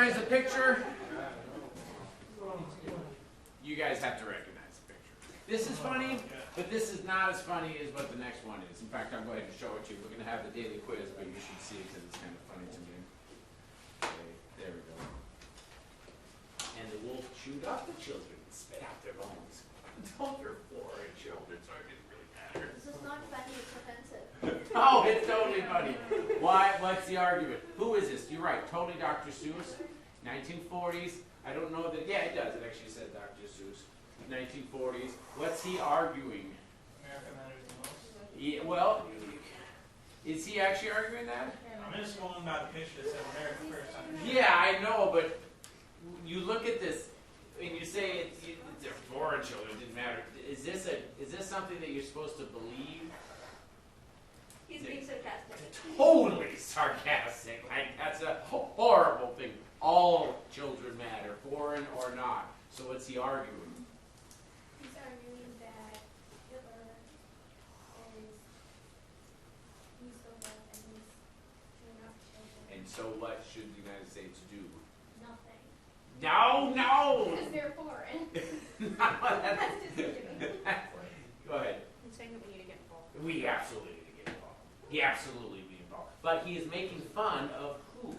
recognize the picture? You guys have to recognize the picture. This is funny, but this is not as funny as what the next one is. In fact, I'm going to show it to you. We're going to have the daily quiz, but you should see it because it's kind of funny to me. Okay, there we go. And the wolf chewed up the children and spit out their bones. Don't they're foreign children, so it didn't really matter. This is not funny, it's offensive. Oh, it's totally funny. Why? What's the argument? Who is this? You're right. Totally Dr. Seuss. 1940s. I don't know that. Yeah, it does. It actually said Dr. Seuss. 1940s. What's he arguing? America matters the most. Yeah, well, is he actually arguing that? I'm just going by the picture that said America first. Yeah, I know, but you look at this and you say they're foreign children. It didn't matter. Is this something that you're supposed to believe? He's being sarcastic. Totally sarcastic. Like, that's a horrible thing. All children matter, foreign or not. So what's he arguing? He's arguing that Hitler is the one and he's chewing up children. And so what should the United States do? Nothing. No! Because they're foreign. That's just kidding. Go ahead. He's saying that we need to get involved. We absolutely need to get involved. He absolutely be involved. But he is making fun of who?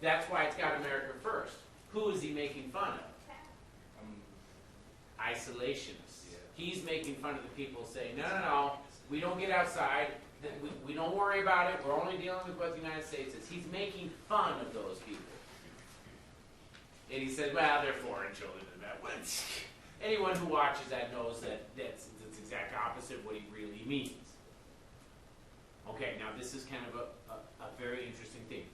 That's why it's got America first. Who is he making fun of? Isolationists. He's making fun of the people saying, no, we don't get outside. We don't worry about it. We're only dealing with what the United States is. He's making fun of those people. And he said, well, they're foreign children. Anyone who watches that knows that that's the exact opposite of what he really means. Okay, now this is kind of a very interesting thing.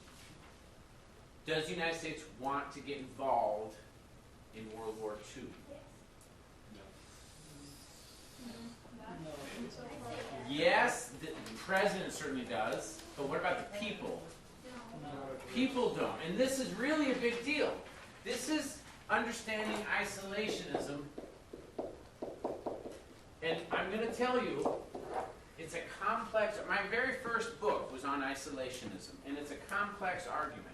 Does the United States want to get involved in World War II? Yes, the president certainly does, but what about the people? People don't, and this is really a big deal. This is understanding isolationism, and I'm going to tell you, it's a complex, my very first book was on isolationism, and it's a complex argument.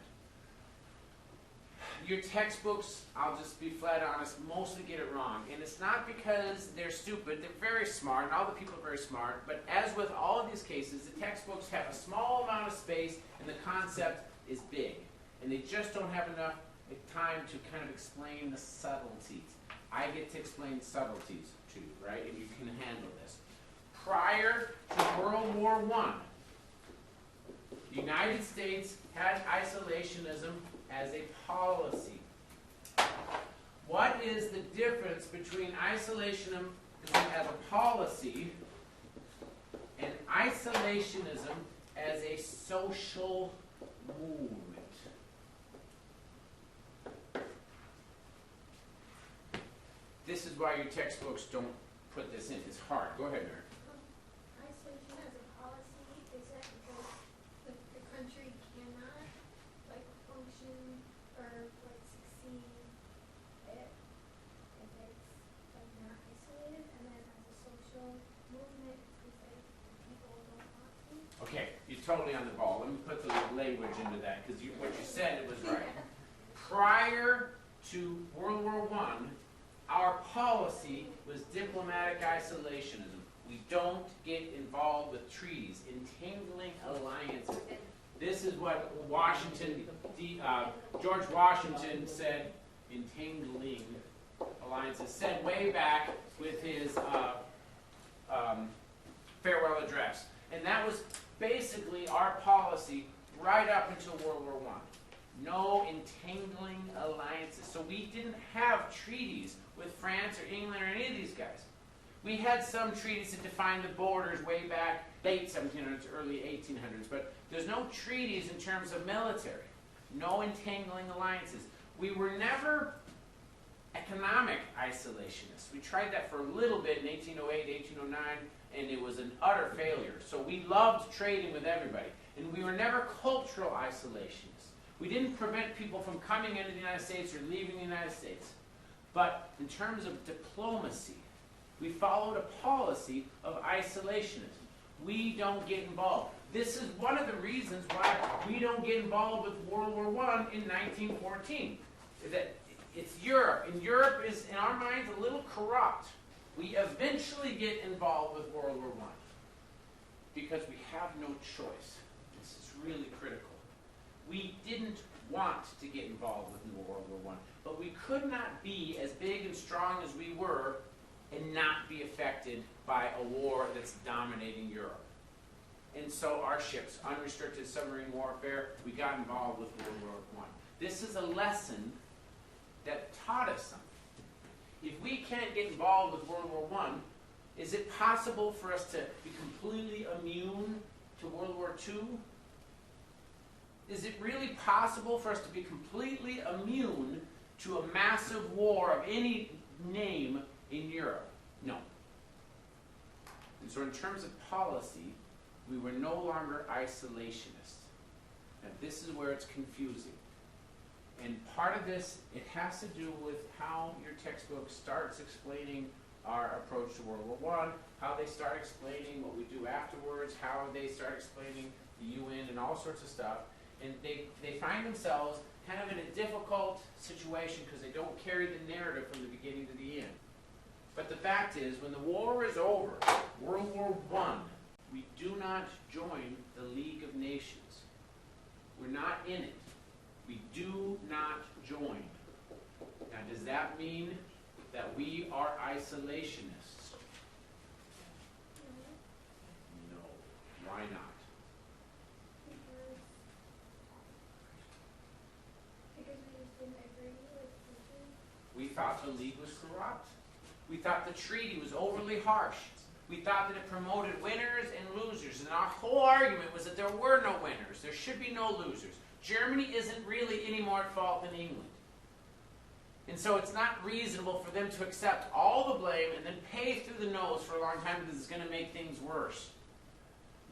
Your textbooks, I'll just be flat honest, mostly get it wrong. And it's not because they're stupid, they're very smart, and all the people are very smart, but as with all of these cases, the textbooks have a small amount of space, and the concept is big. And they just don't have enough time to kind of explain the subtleties. I get to explain subtleties to you, right? And you can handle this. Prior to World War I, the United States had isolationism as a policy. What is the difference between isolationism as a policy and isolationism as a social movement? This is why your textbooks don't put this in. It's hard. Go ahead, Mary. Isolation as a policy, is that because the country cannot function or succeed if it's not isolated, and then as a social movement, it's because people don't want to? Okay, you're totally on the ball. Let me put the language into that, because what you said was right. Prior to World War I, our policy was diplomatic isolationism. We don't get involved with treaties, entangling alliances. This is what George Washington said, entangling alliances, said way back with his farewell address. And that was basically our policy right up until World War I. No entangling alliances. So we didn't have treaties with France or England or any of these guys. We had some treaties that defined the borders way back, late 1700s, early 1800s, but there's no treaties in terms of military. No entangling alliances. We were never economic isolationists. We tried that for a little bit in 1808, 1809, and it was an utter failure. So we loved trading with everybody. And we were never cultural isolationists. We didn't prevent people from coming into the United States or leaving the United States. But in terms of diplomacy, we followed a policy of isolationism. We don't get involved. This is one of the reasons why we don't get involved with World War I in 1914. Is that it's Europe, and Europe is, in our minds, a little corrupt. We eventually get involved with World War I because we have no choice. This is really critical. We didn't want to get involved with World War I, but we could not be as big and strong as we were and not be affected by a war that's dominating Europe. And so our ships, unrestricted submarine warfare, we got involved with World War I. This is a lesson that taught us something. If we can't get involved with World War I, is it possible for us to be completely immune to World War II? Is it really possible for us to be completely immune to a massive war of any name in Europe? No. And so in terms of policy, we were no longer isolationists. Now this is where it's confusing. And part of this, it has to do with how your textbook starts explaining our approach to World War I, how they start explaining what we do afterwards, how they start explaining the UN and all sorts of stuff. And they find themselves kind of in a difficult situation because they don't carry the narrative from the beginning to the end. But the fact is, when the war is over, World War I, we do not join the League of Nations. We're not in it. We do not join. Now, does that mean that we are isolationists? No. Why not? Because we just didn't agree with the We thought the League was corrupt. We thought the treaty was overly harsh. We thought that it promoted winners and losers. And our whole argument was that there were no winners. There should be no losers. Germany isn't really any more at fault than England. And so it's not reasonable for them to accept all the blame and then pay through the nose for a long time because it's going to make things worse.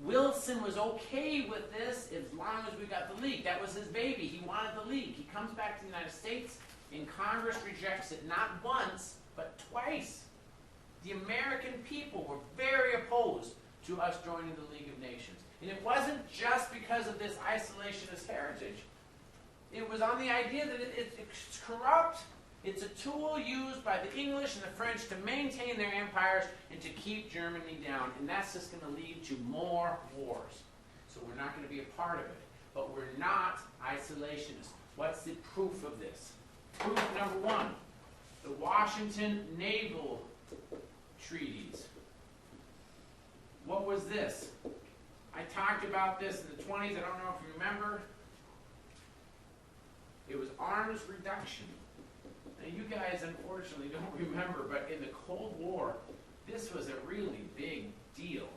Wilson was okay with this as long as we got the League. That was his baby. He wanted the League. He comes back to the United States and Congress rejects it not once, but twice. The American people were very opposed to us joining the League of Nations. And it wasn't just because of this isolationist heritage. It was on the idea that it's corrupt. It's a tool used by the English and the French to maintain their empires and to keep Germany down. And that's just going to lead to more wars. So we're not going to be a part of it. But we're not isolationists. What's the proof of this? Proof number one, the Washington Naval Treaties. What was this? I talked about this in the 20s. I don't know if you remember. It was arms reduction. Now, you guys unfortunately don't remember, but in the Cold War, this was a really big deal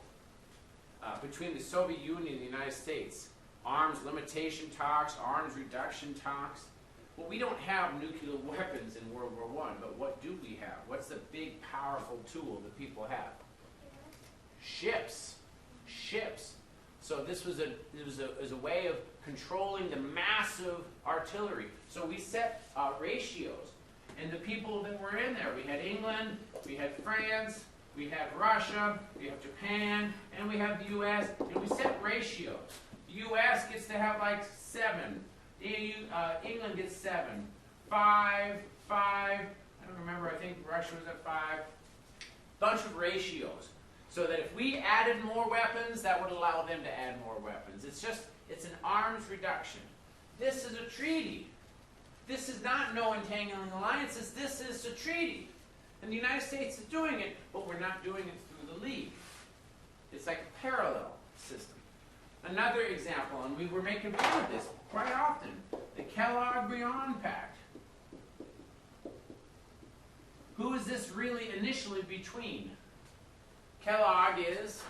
between the Soviet Union and the United States. Arms limitation talks, arms reduction talks. Well, we don't have nuclear weapons in World War I, but what do we have? What's the big, powerful tool that people have? Ships. Ships. So this was a way of controlling the massive artillery. So we set ratios. And the people that were in there, we had England, we had France, we had Russia, we have Japan, and we have the U.S., and we set ratios. The U.S. gets to have like 7. England gets 7. 5, 5, I don't remember, I think Russia was at 5. Bunch of ratios. So that if we added more weapons, that would allow them to add more weapons. It's an arms reduction. This is a treaty. This is not no entangling alliances. This is a treaty. And the United States is doing it, but we're not doing it through the League. It's like a parallel system. Another example, and we were making fun of this quite often, the Kellogg-Briand Pact. Who is this really initially between? Kellogg is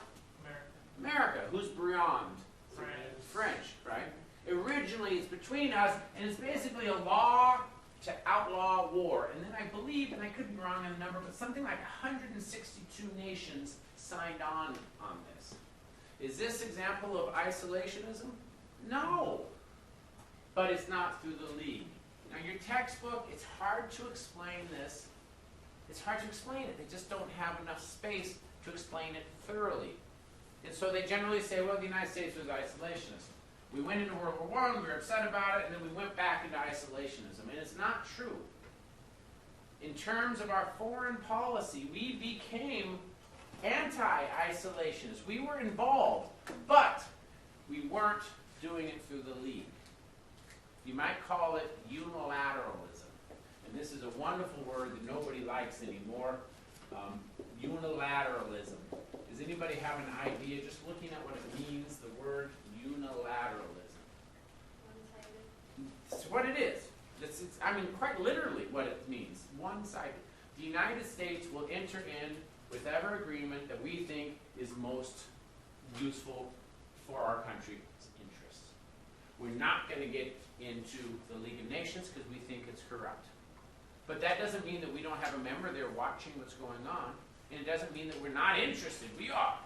America. Who's Briand? French, right? Originally, it's between us, and it's basically a law to outlaw war. And then I believe, and I could be wrong on the number, but something like 162 nations signed on this. Is this example of isolationism? No. But it's not through the League. Now, your textbook, it's hard to explain this. It's hard to explain it. They just don't have enough space to explain it thoroughly. And so they generally say, well, the United States was isolationist. We went into World War I, we were upset about it, and then we went back into isolationism. And it's not true. In terms of our foreign policy, we became anti-isolationist. We were involved, but we weren't doing it through the League. You might call it unilateralism. And this is a wonderful word that nobody likes anymore. Unilateralism. Does anybody have an idea, just looking at what it means, the word unilateralism? It's what it is. It's, I mean, quite literally what it means. One-sided. The United States will enter in with whatever agreement that we think is most useful for our country's interests. We're not going to get into the League of Nations because we think it's corrupt. But that doesn't mean that we don't have a member there watching what's going on, and it doesn't mean that we're not interested. We are.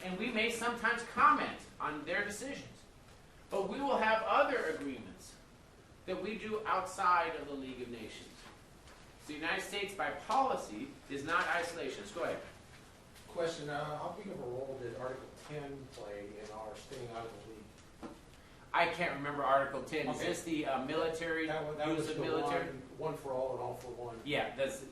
And we may sometimes comment on their decisions. But we will have other agreements that we do outside of the League of Nations. So the United States, by policy, is not isolationist. Go ahead. Question, how big of a role did Article 10 play in our staying out of the League? I can't remember Article 10. Okay. Is this the military, That use was of the military? one for all and all for one. Yeah, that's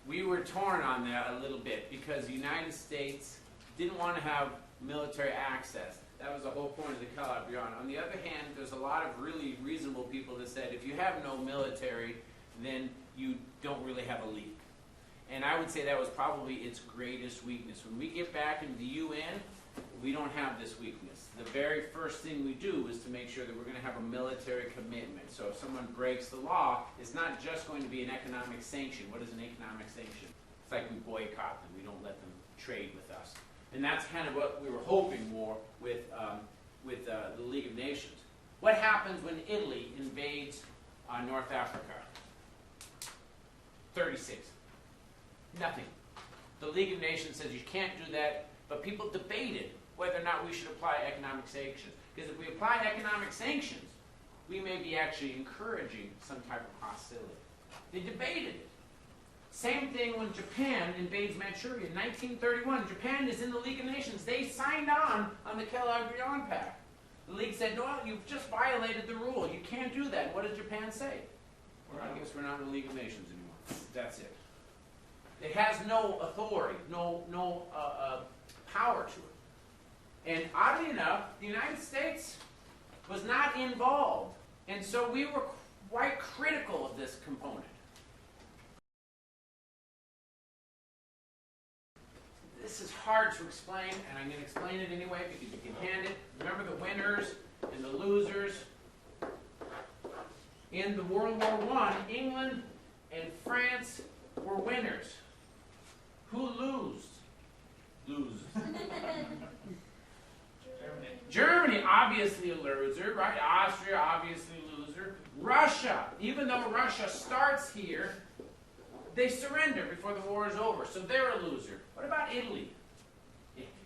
we were torn on that a little bit because the United States didn't want to have military access. That was the whole point of the Calabrian. On the other hand, there's a lot of really reasonable people that said if you have no military, then you don't really have a league. And I would say that was probably its greatest weakness. When we get back into the UN, we don't have this weakness. The very first thing we do is to make sure that we're going to have a military commitment. So if someone breaks the law, it's not just going to be an economic sanction. What is an economic sanction? It's like we boycott them. We don't let them trade with us. And that's kind of what we were hoping for with the League of Nations. What happens when Italy invades North Africa? 36. Nothing. The League of Nations says you can't do that, but people debated whether or not we should apply economic sanctions. Because if we apply economic sanctions, we may be actually encouraging some type of hostility. They debated it. Same thing when Japan invades Manchuria in 1931. Japan is in the League of Nations. They signed on the Calabrian Pact. The League said, no, you've just violated the rule. You can't do that. What did Japan say? Well, I guess we're not in the League of Nations anymore. That's it. It has no authority, no power to it. And oddly enough, the United States was not involved. And so we were quite critical of this component. This is hard to explain, and I'm going to explain it anyway because you can hand it. Remember the winners and the losers. In the World War I, England and France were winners. Who lose? Germany, obviously a loser, right? Austria, obviously a loser. Russia, even though Russia starts here, they surrender before the war is over, so they're a loser. What about Italy?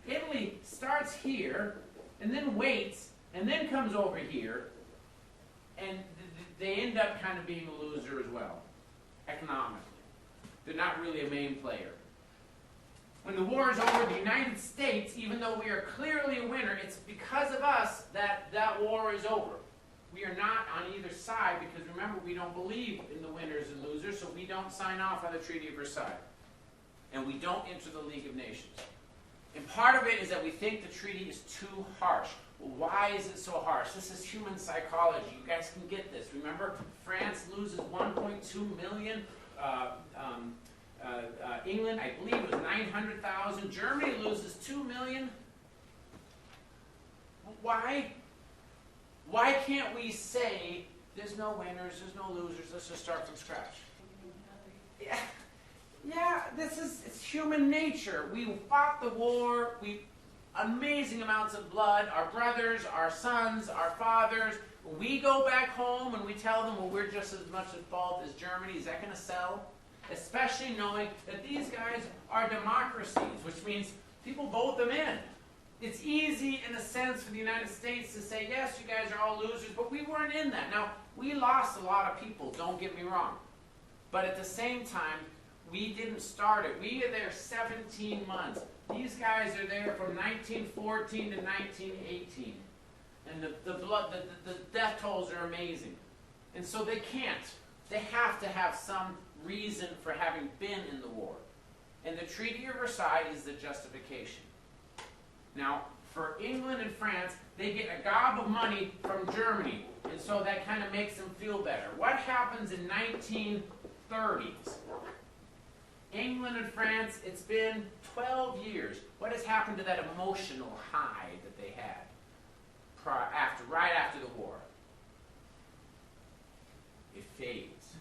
Italy starts here, and then waits, and then comes over here, and they end up kind of being a loser as well, economically. They're not really a main player. When the war is over, the United States, even though we are clearly a winner, it's because of us that that war is over. We are not on either side because, remember, we don't believe in the winners and losers, so we don't sign off on the Treaty of Versailles. And we don't enter the League of Nations. And part of it is that we think the treaty is too harsh. Well, why is it so harsh? This is human psychology. You guys can get this. Remember, France loses 1.2 million. England, I believe it was 900,000. Germany loses 2 million. Why? Why can't we say there's no winners, there's no losers, let's just start from scratch? Yeah, it's human nature. We fought the war, amazing amounts of blood, our brothers, our sons, our fathers. We go back home and we tell them, well, we're just as much at fault as Germany. Is that going to sell? Especially knowing that these guys are democracies, which means people vote them in. It's easy, in a sense, for the United States to say, yes, you guys are all losers, but we weren't in that. Now, we lost a lot of people, don't get me wrong. But at the same time, We didn't start it. We are there 17 months. These guys are there from 1914 to 1918. And the death tolls are amazing. And so they can't. They have to have some reason for having been in the war. And the Treaty of Versailles is the justification. Now, for England and France, they get a gob of money from Germany. And so that kind of makes them feel better. What happens in 1930s? England and France, it's been 12 years. What has happened to that emotional high that they had right after the war? It fades.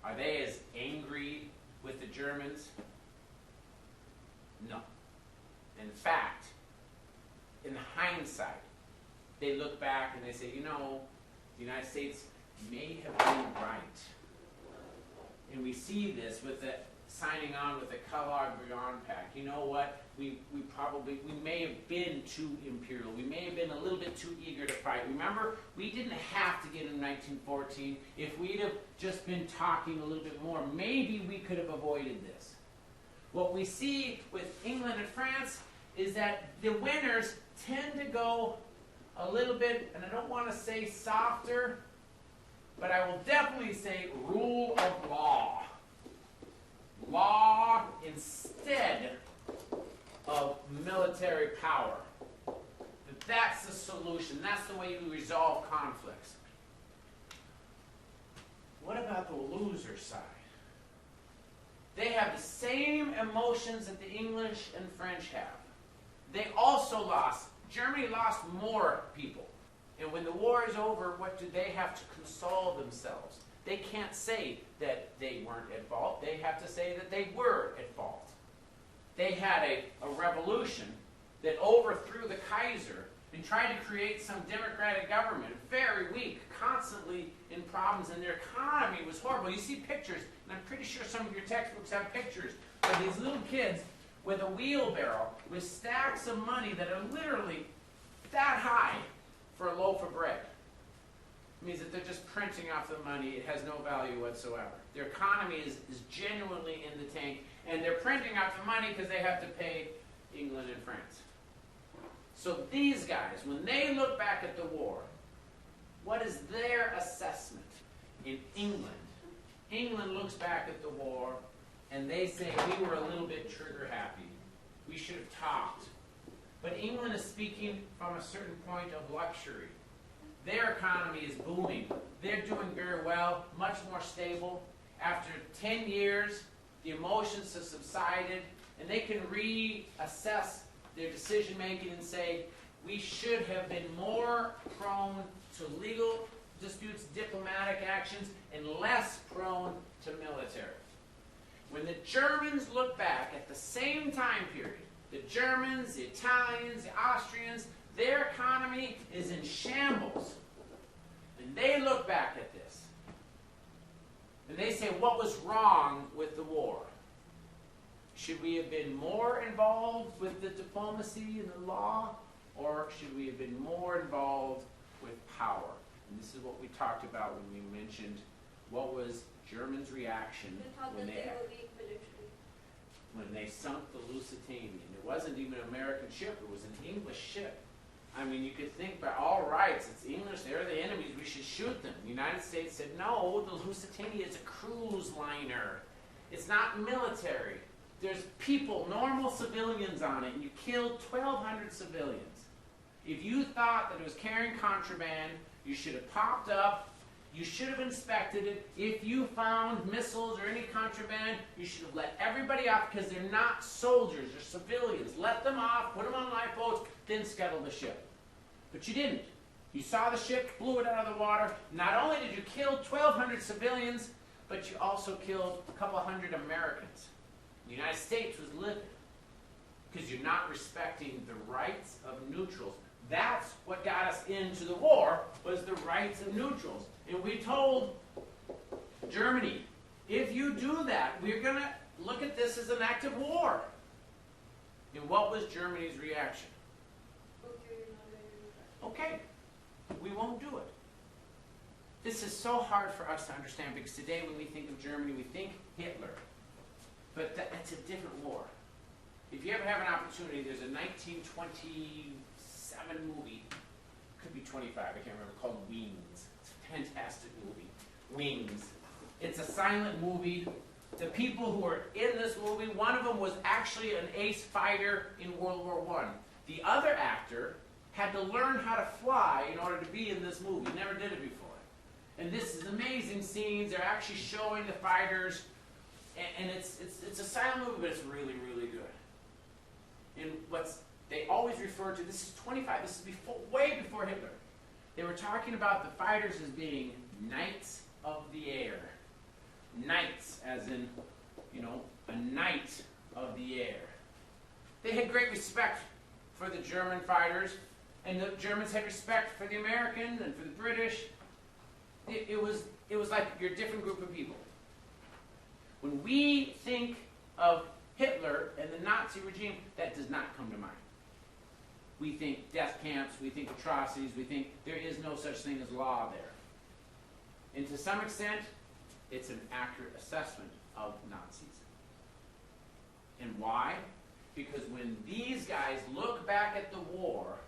Are they as angry with the Germans? No. In fact, in hindsight, they look back and they say, you know, the United States may have been right. And we see this with the signing on with the Kellogg-Briand Pact. You know what? We may have been too imperial. We may have been a little bit too eager to fight. Remember, we didn't have to get in 1914. If we'd have just been talking a little bit more, maybe we could have avoided this. What we see with England and France is that the winners tend to go a little bit, and I don't want to say softer, but I will definitely say rule of law. Law instead of military power. That's the solution. That's the way you resolve conflicts. What about the loser side? They have the same emotions that the English and French have. They also lost. Germany lost more people. And when the war is over, what do they have to console themselves? They can't say that they weren't at fault. They have to say that they were at fault. They had a revolution that overthrew the Kaiser and tried to create some democratic government, very weak, constantly in problems, and their economy was horrible. You see pictures, and I'm pretty sure some of your textbooks have pictures of these little kids with a wheelbarrow with stacks of money that are literally that high for a loaf of bread. It means that they're just printing off the money. It has no value whatsoever. Their economy is genuinely in the tank, and they're printing out the money because they have to pay England and France. So these guys, when they look back at the war, what is their assessment? In England, England looks back at the war, and they say, we were a little bit trigger happy. We should have talked. But England is speaking from a certain point of luxury. Their economy is booming. They're doing very well, much more stable. After 10 years, the emotions have subsided, and they can reassess their decision making and say, we should have been more prone to legal disputes, diplomatic actions, and less prone to military. When the Germans look back at the same time period, the Germans, the Italians, the Austrians, their economy is in shambles. And they look back at this. And they say, what was wrong with the war? Should we have been more involved with the diplomacy and the law? Or should we have been more involved with power? And this is what we talked about when we mentioned what was Germans' reaction when they sunk the Lusitania. It wasn't even an American ship, it was an English ship. I mean, you could think by all rights, it's English, they're the enemies, we should shoot them. The United States said, no, the Lusitania is a cruise liner. It's not military. There's people, normal civilians on it, and you killed 1,200 civilians. If you thought that it was carrying contraband, you should have popped up, you should have inspected it. If you found missiles or any contraband, you should have let everybody off because they're not soldiers, they're civilians. Let them off, put them on lifeboats, then scuttle the ship. But you didn't. You saw the ship, blew it out of the water. Not only did you kill 1,200 civilians, but you also killed a couple hundred Americans. The United States was livid because you're not respecting the rights of neutrals. That's what got us into the war, was the rights of neutrals. And we told Germany, if you do that, we're going to look at this as an act of war. And what was Germany's reaction? Okay, we won't do it. This is so hard for us to understand because today when we think of Germany, we think Hitler. But that's a different war. If you ever have an opportunity, there's a 1927 movie, could be 25, I can't remember, called Wings. It's a fantastic movie. Wings. It's a silent movie. The people who are in this movie, one of them was actually an ace fighter in World War I. The other actor had to learn how to fly in order to be in this movie. Never did it before. And this is amazing scenes. They're actually showing the fighters, and it's a silent movie, but it's really, really good. And they always refer to, this is 25, this is way before Hitler. They were talking about the fighters as being knights of the air. Knights, as in, a knight of the air. They had great respect for the German fighters, and the Germans had respect for the Americans and for the British. It was like you're a different group of people. When we think of Hitler and the Nazi regime, that does not come to mind. We think death camps, we think atrocities, we think there is no such thing as law there. And to some extent, it's an accurate assessment of Nazis. And why? Because when these guys look back at the war,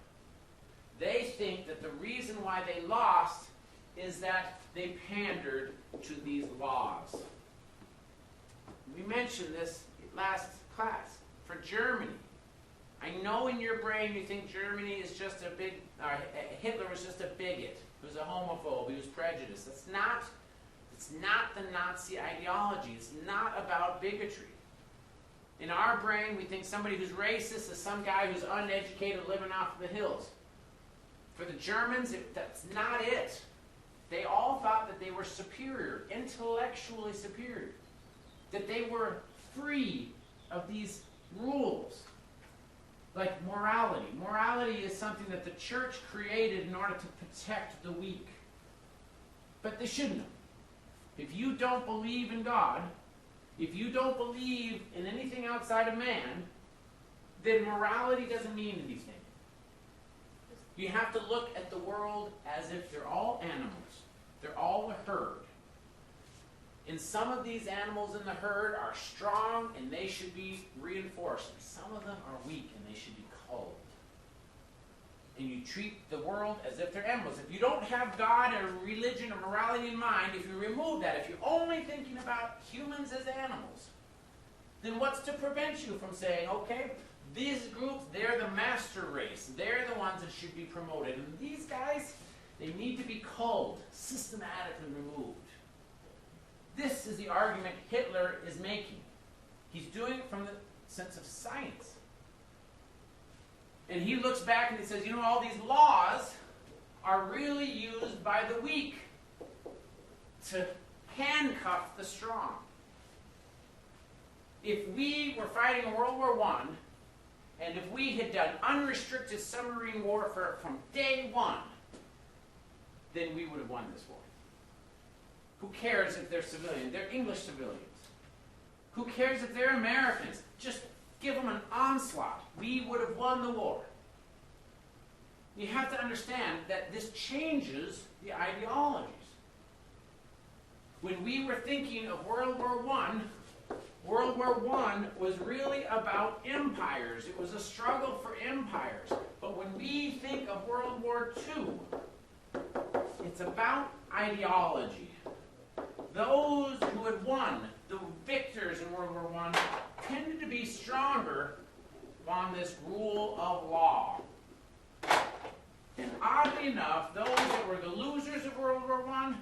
they think that the reason why they lost is that they pandered to these laws. We mentioned this last class. For Germany, I know in your brain you think Germany is just Hitler was just a bigot. He was a homophobe. He was prejudiced. It's not the Nazi ideology. It's not about bigotry. In our brain, we think somebody who's racist is some guy who's uneducated living off the hills. For the Germans, that's not it. They all thought that they were superior, intellectually superior, that they were free of these rules, like morality. Morality is something that the church created in order to protect the weak. But they shouldn't have. If you don't believe in God, if you don't believe in anything outside of man, then morality doesn't mean anything. You have to look at the world as if they're all animals. They're all a herd. And some of these animals in the herd are strong and they should be reinforced. And some of them are weak and they should be culled. And you treat the world as if they're animals. If you don't have God or religion or morality in mind, if you remove that, if you're only thinking about humans as animals, then what's to prevent you from saying, okay, these groups, they're the master race. They're the ones that should be promoted. And these guys, they need to be culled, systematically removed. This is the argument Hitler is making. He's doing it from the sense of science. And he looks back and he says, all these laws are really used by the weak to handcuff the strong. If we were fighting World War I, and if we had done unrestricted submarine warfare from day one, then we would have won this war. Who cares if they're civilian? They're English civilians. Who cares if they're Americans? Just give them an onslaught. We would have won the war. You have to understand that this changes the ideologies. When we were thinking of World War I was really about empires. It was a struggle for empires. But when we think of World War II, it's about ideology. Those who had won, the victors in World War I, tended to be stronger on this rule of law. And oddly enough, those that were the losers of World War I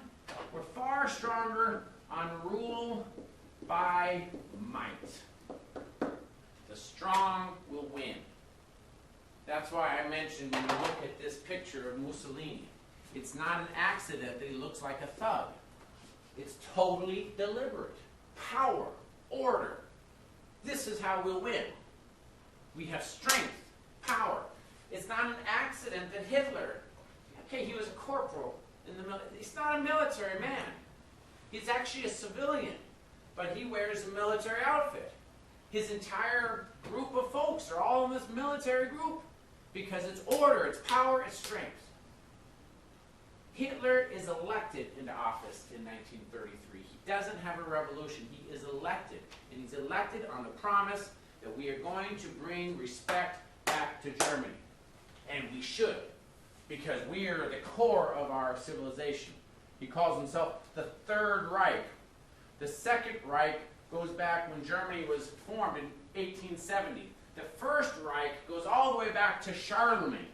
were far stronger on rule by might. The strong will win. That's why I mentioned when you look at this picture of Mussolini, it's not an accident that he looks like a thug. It's totally deliberate. Power, order. This is how we'll win. We have strength, power. It's not an accident that Hitler, okay, he was a corporal in the military. He's not a military man. He's actually a civilian, but he wears a military outfit. His entire group of folks are all in this military group because it's order, it's power, it's strength. Hitler is elected into office in 1933. He doesn't have a revolution. He is elected. And he's elected on the promise that we are going to bring respect back to Germany. And we should, because we are the core of our civilization. He calls himself the Third Reich. The Second Reich goes back when Germany was formed in 1870. The First Reich goes all the way back to Charlemagne.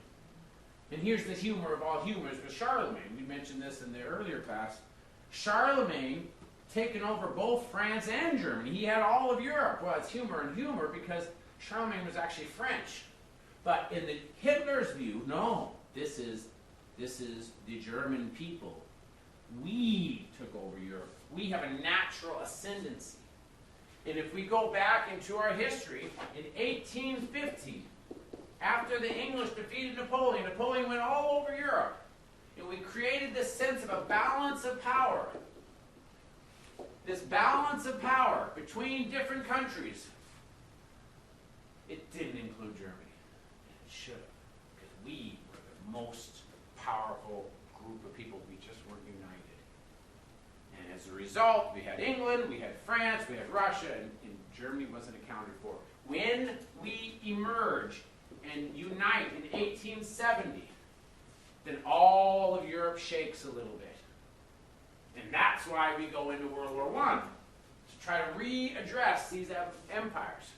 And here's the humor of all humors with Charlemagne. We mentioned this in the earlier class. Charlemagne taken over both France and Germany. He had all of Europe. Well, it's humor and humor because Charlemagne was actually French. But in the Hitler's view, no, this is the German people. We took over Europe. We have a natural ascendancy. And if we go back into our history, in 1850, after the English defeated Napoleon, Napoleon went all over Europe. And we created this sense of a balance of power. This balance of power between different countries. It didn't include Germany. It should have. Because we were the most powerful group of people. We just weren't united. And as a result, we had England, we had France, we had Russia, and Germany wasn't accounted for. When we emerge and unite in 1870, then all of Europe shakes a little bit. And that's why we go into World War I, to try to readdress these empires.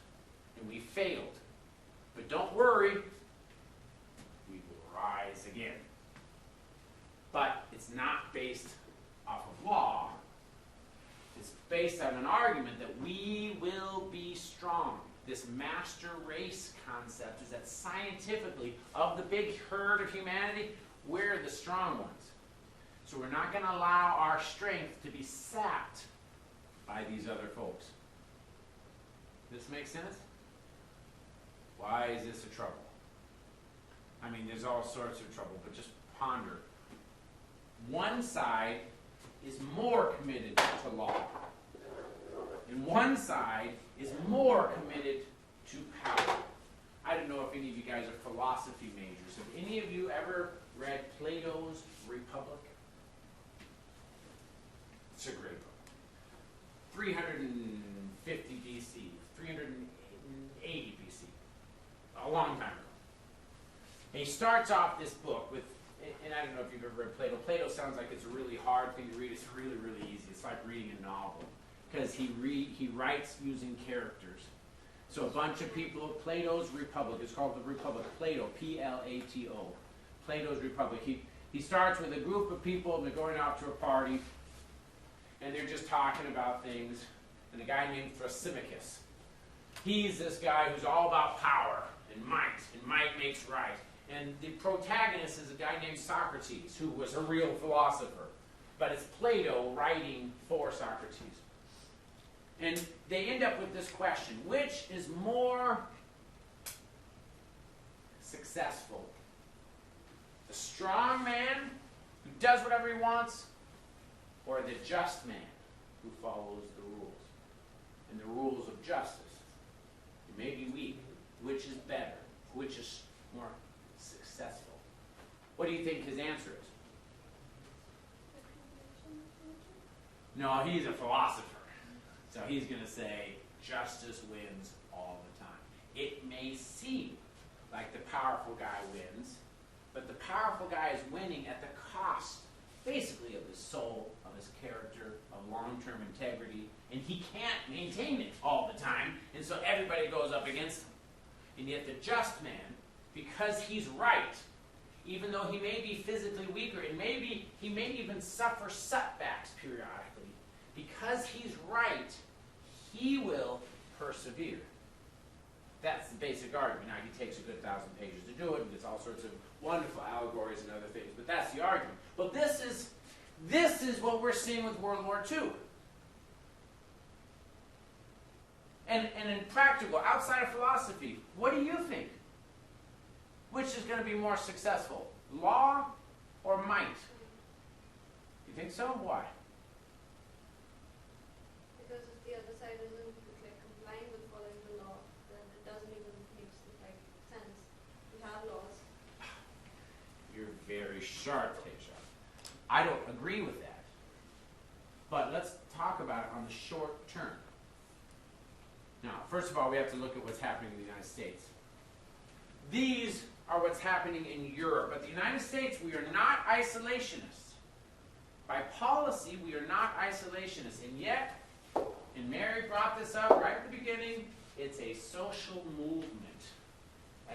And we failed. But don't worry, we will rise again. But it's not based off of law. It's based on an argument that we will be strong. This master race concept is that scientifically, of the big herd of humanity, we're the strong ones. So we're not going to allow our strength to be sapped by these other folks. This make sense? Why is this a trouble? I mean, there's all sorts of trouble, but just ponder. One side is more committed to law, and one side is more committed to power. I don't know if any of you guys are philosophy majors. Have any of you ever read Plato's Republic? It's a great book. 350 BC, 380 BC, a long time ago. And he starts off this book with, and I don't know if you've ever read Plato. Plato sounds like it's a really hard thing to read. It's really, really easy. It's like reading a novel because he writes using characters. So a bunch of people, Plato's Republic, it's called the Republic, Plato, P-L-A-T-O, Plato's Republic. He starts with a group of people and they're going out to a party and they're just talking about things. And a guy named Thrasymachus, he's this guy who's all about power and might makes right. And the protagonist is a guy named Socrates, who was a real philosopher. But it's Plato writing for Socrates. And they end up with this question: which is more successful? The strong man who does whatever he wants, or the just man who follows the rules? And the rules of justice. It may be weak. Which is better? Which is more successful? What do you think his answer is? No, he's a philosopher. So he's going to say justice wins all the time. It may seem like the powerful guy wins, but the powerful guy is winning at the cost, basically, of his soul, of his character, of long-term integrity, and he can't maintain it all the time, and so everybody goes up against him. And yet the just man, because he's right, even though he may be physically weaker, and maybe he may even suffer setbacks periodically, because he's right, he will persevere. That's the basic argument. Now, he takes a good 1,000 pages to do it, and there's all sorts of wonderful allegories and other things, but that's the argument. But this is what we're seeing with World War II. And in practical, outside of philosophy, what do you think? Which is going to be more successful, law or might? You think so? Why? Because if the other side isn't complying with following the law, then it doesn't even make sense. We have laws. You're very sharp, Taysha. I don't agree with that. But let's talk about it on the short term. Now, first of all, we have to look at what's happening in the United States. These are what's happening in Europe. But the United States, we are not isolationists. By policy, we are not isolationists. And yet, and Mary brought this up right at the beginning, it's a social movement.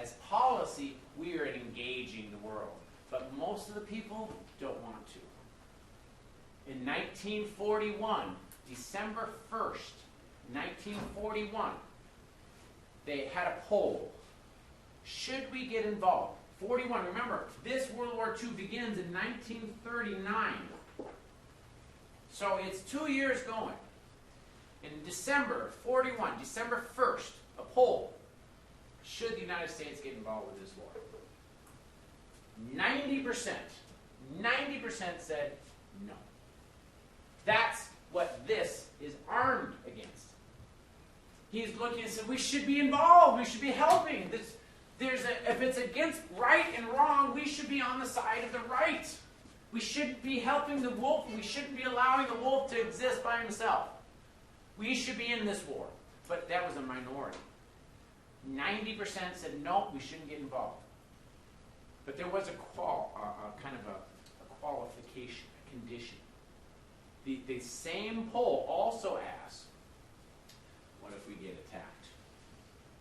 As policy, we are engaging the world. But most of the people don't want to. In 1941, December 1st, 1941, they had a poll. Should we get involved? 41, remember, this World War II begins in 1939. So it's 2 years going. In December 41, December 1st, a poll. Should the United States get involved with this war? 90% said no. That's what this is armed against. He's looking and said, we should be involved, we should be helping. If it's against right and wrong, we should be on the side of the right. We should be helping the wolf. We shouldn't be allowing the wolf to exist by himself. We should be in this war. But that was a minority. 90% said, no, we shouldn't get involved. But there was a qualification, a condition. The same poll also asked, what if we get attacked?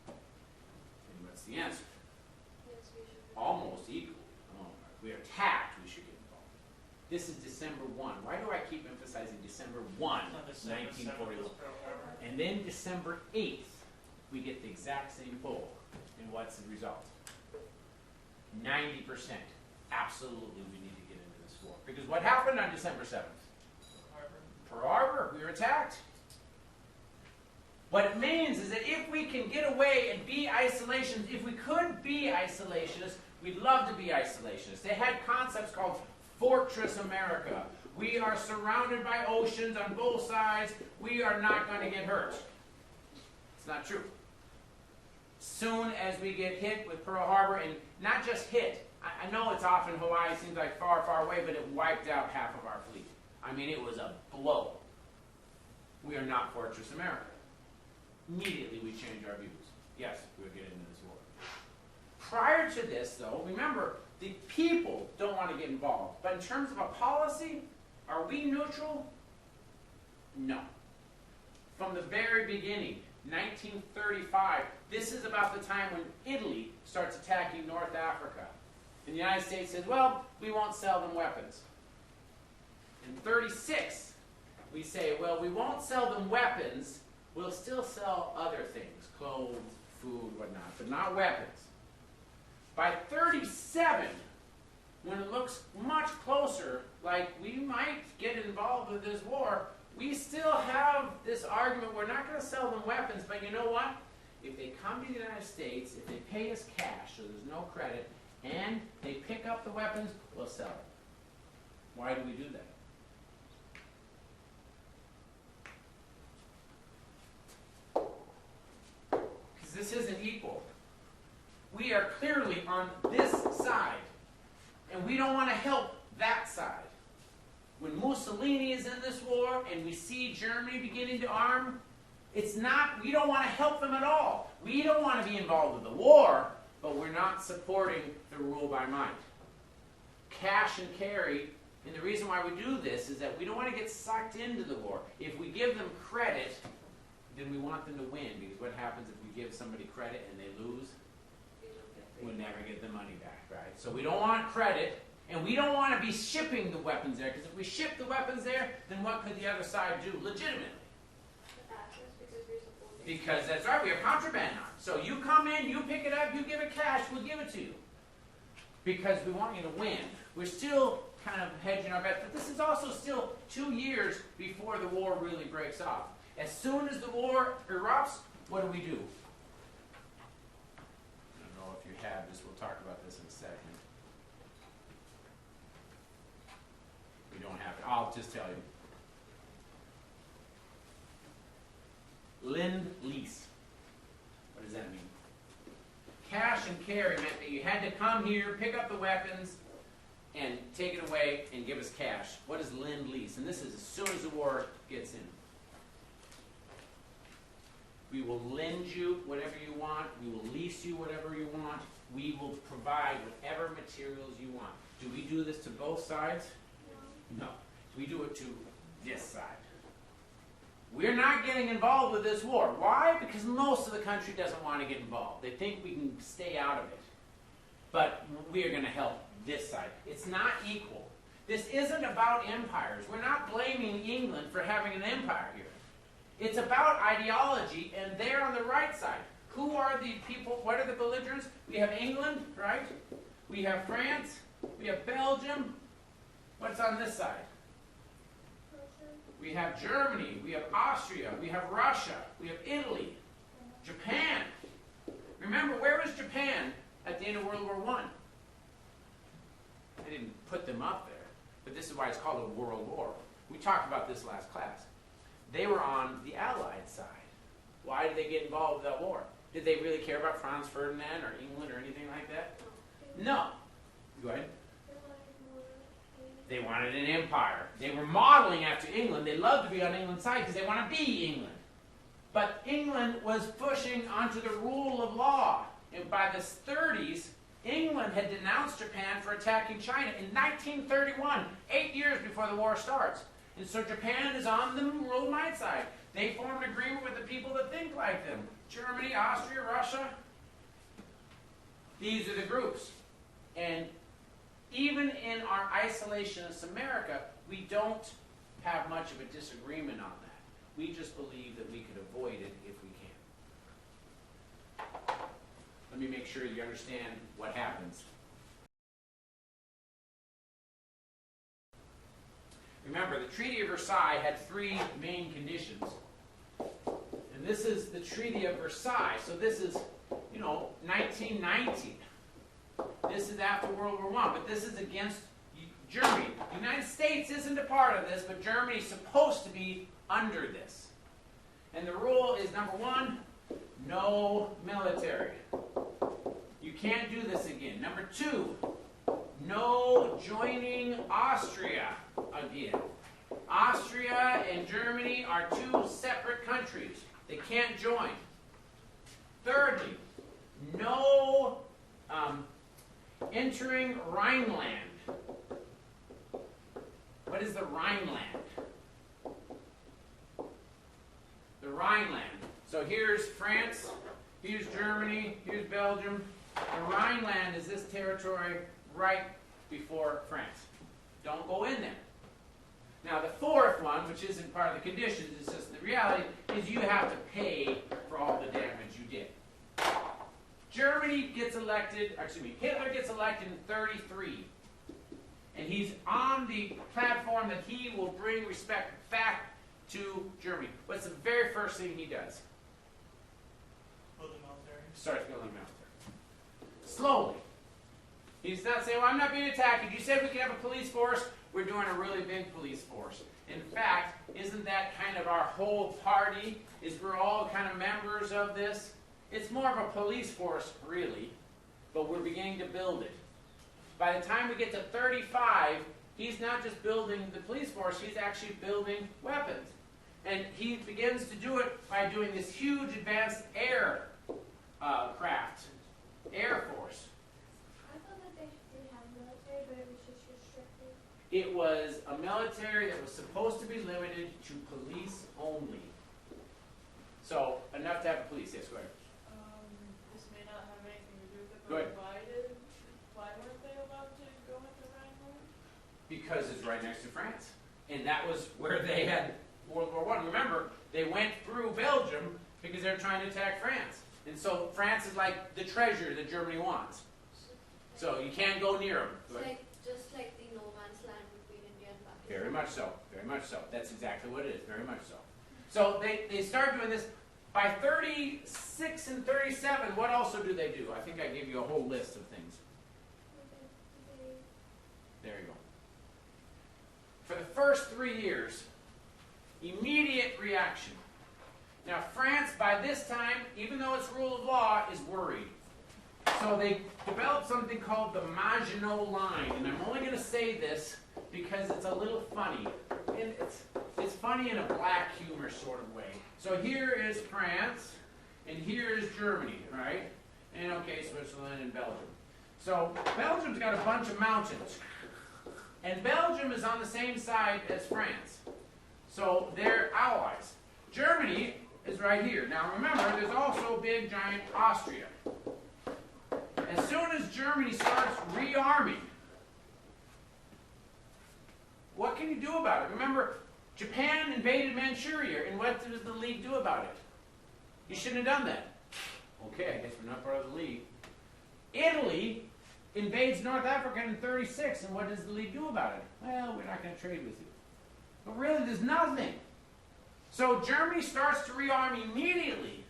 And what's the answer? Yes, we should. Almost equal. Oh, if we are attacked, we should get involved. This is December 1. Why do I keep emphasizing December 1, 1941? And then December 8th, we get the exact same poll. And what's the result? 90%. Absolutely, we need to get into this war. Because what happened on December 7th? Pearl Harbor, we were attacked. What it means is that if we can get away and be isolationists, if we could be isolationists, we'd love to be isolationists. They had concepts called Fortress America. We are surrounded by oceans on both sides. We are not going to get hurt. It's not true. Soon as we get hit with Pearl Harbor, and not just hit, I know it's off in Hawaii, it seems like far, far away, but it wiped out half of our fleet. I mean, it was a blow. We are not Fortress America. Immediately we change our views. Yes, we'll get into this war. Prior to this, though, remember, the people don't want to get involved. But in terms of a policy, are we neutral? No. From the very beginning, 1935, this is about the time when Italy starts attacking North Africa. And the United States says, well, we won't sell them weapons. In 1936, we say, well, we won't sell them weapons. We'll still sell other things, clothes, food, whatnot, but not weapons. By 1937, when it looks much closer, like we might get involved with this war, we still have this argument, we're not going to sell them weapons, but you know what? If they come to the United States, if they pay us cash, so there's no credit, and they pick up the weapons, we'll sell it. Why do we do that? Because this isn't equal. We are clearly on this side, and we don't want to help that side. When Mussolini is in this war and we see Germany beginning to arm, it's not, we don't want to help them at all. We don't want to be involved with the war, but we're not supporting the rule by might. Cash and carry, and the reason why we do this is that we don't want to get sucked into the war. If we give them credit, then we want them to win, because what happens if we give somebody credit and they lose? We'll never get the money back, right? So we don't want credit. And we don't want to be shipping the weapons there, because if we ship the weapons there, then what could the other side do legitimately? Because that's right, we have contraband on. So you come in, you pick it up, you give it cash, we'll give it to you. Because we want you to win. We're still kind of hedging our bets, but this is also still 2 years before the war really breaks off. As soon as the war erupts, what do? I don't know if you have this, we'll talk about this in a second. We don't have it. I'll just tell you. Lend-lease. What does that mean? Cash and carry meant that you had to come here, pick up the weapons, and take it away and give us cash. What is lend-lease? And this is as soon as the war gets in. We will lend you whatever you want. We will lease you whatever you want. We will provide whatever materials you want. Do we do this to both sides? No. We do it to this side. We're not getting involved with this war. Why? Because most of the country doesn't want to get involved. They think we can stay out of it. But we are going to help this side. It's not equal. This isn't about empires. We're not blaming England for having an empire here. It's about ideology, and they're on the right side. Who are the people? What are the belligerents? We have England, right? We have France. We have Belgium. What's on this side? We have Germany. We have Austria. We have Russia. We have Italy. Japan. Remember, where was Japan at the end of World War I? I didn't put them up there, but this is why it's called a world war. We talked about this last class. They were on the Allied side. Why did they get involved with that war? Did they really care about Franz Ferdinand or England or anything like that? No. Go ahead. They wanted an empire. They were modeling after England. They loved to be on England's side because they want to be England. But England was pushing onto the rule of law. And by the 30s, England had denounced Japan for attacking China in 1931, 8 years before the war starts. And so Japan is on the rule of might side. They formed an agreement with the people that think like them. Germany, Austria, Russia. These are the groups. And even in our isolationist America, we don't have much of a disagreement on that. We just believe that we could avoid it if we can. Let me make sure you understand what happens. Remember, the Treaty of Versailles had 3 main conditions. And this is the Treaty of Versailles. So this is, 1919. This is after World War I, but this is against Germany. The United States isn't a part of this, but Germany is supposed to be under this. And the rule is, number 1, no military. You can't do this again. Number 2, no joining Austria again. Austria and Germany are 2 separate countries. They can't join. Thirdly, no entering Rhineland. What is the Rhineland? The Rhineland. So here's France, here's Germany, here's Belgium. The Rhineland is this territory right before France. Don't go in there. Now the 4th one, which isn't part of the conditions, it's just the reality, is you have to pay for all the damage you did. Germany gets elected, Hitler gets elected in 1933. And he's on the platform that he will bring respect back to Germany. What's the very first thing he does? Build the military. Starts building military. Slowly. He's not saying, well, I'm not being attacked. You said we could have a police force. We're doing a really big police force. In fact, isn't that kind of our whole party? Is we're all kind of members of this? It's more of a police force, really, but we're beginning to build it. By the time we get to 1935, he's not just building the police force, he's actually building weapons. And he begins to do it by doing this huge advanced air craft, Air Force. I thought that they did have military, but it was just restricted. It was a military that was supposed to be limited to police only. So, enough to have a police. Yes, go ahead. This may not have anything to do with it, Go ahead. but why weren't they allowed to go into Rhineland? Because it's right next to France. And that was where they had World War I. Remember, they went through Belgium because they were trying to attack France. And so France is like the treasure that Germany wants. So you can't go near them. It's just like the no man's land between India and Pakistan. Very much so. Very much so. That's exactly what it is. Very much so. So they start doing this. By 1936 and 1937, what also do they do? I think I gave you a whole list of things. There you go. For the first 3 years, immediate reaction. Now, France, by this time, even though it's rule of law, is worried. So they developed something called the Maginot Line, and I'm only going to say this because it's a little funny. And it's funny in a black humor sort of way. So here is France, and here is Germany, right? And okay, Switzerland and Belgium. So Belgium's got a bunch of mountains. And Belgium is on the same side as France. So they're allies. Germany is right here. Now remember, there's also big giant Austria. As soon as Germany starts rearming, what can you do about it? Remember, Japan invaded Manchuria, and what does the League do about it? You shouldn't have done that. Okay, I guess we're not part of the League. Italy invades North Africa in 1936, and what does the League do about it? Well, we're not going to trade with you. But really, there's nothing. So Germany starts to rearm immediately.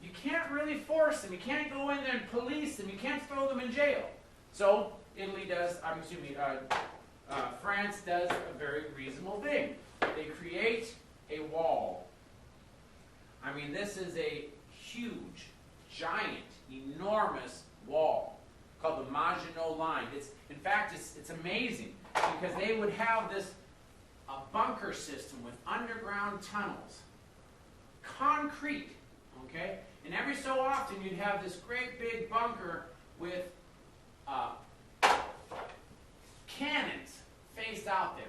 You can't really force them. You can't go in there and police them. You can't throw them in jail. So Italy does, France does a very reasonable thing. They create a wall. I mean, this is a huge, giant, enormous wall called the Maginot Line. In fact, it's amazing because they would have a bunker system with underground tunnels, concrete, okay? And every so often you'd have this great big bunker with cannons faced out there.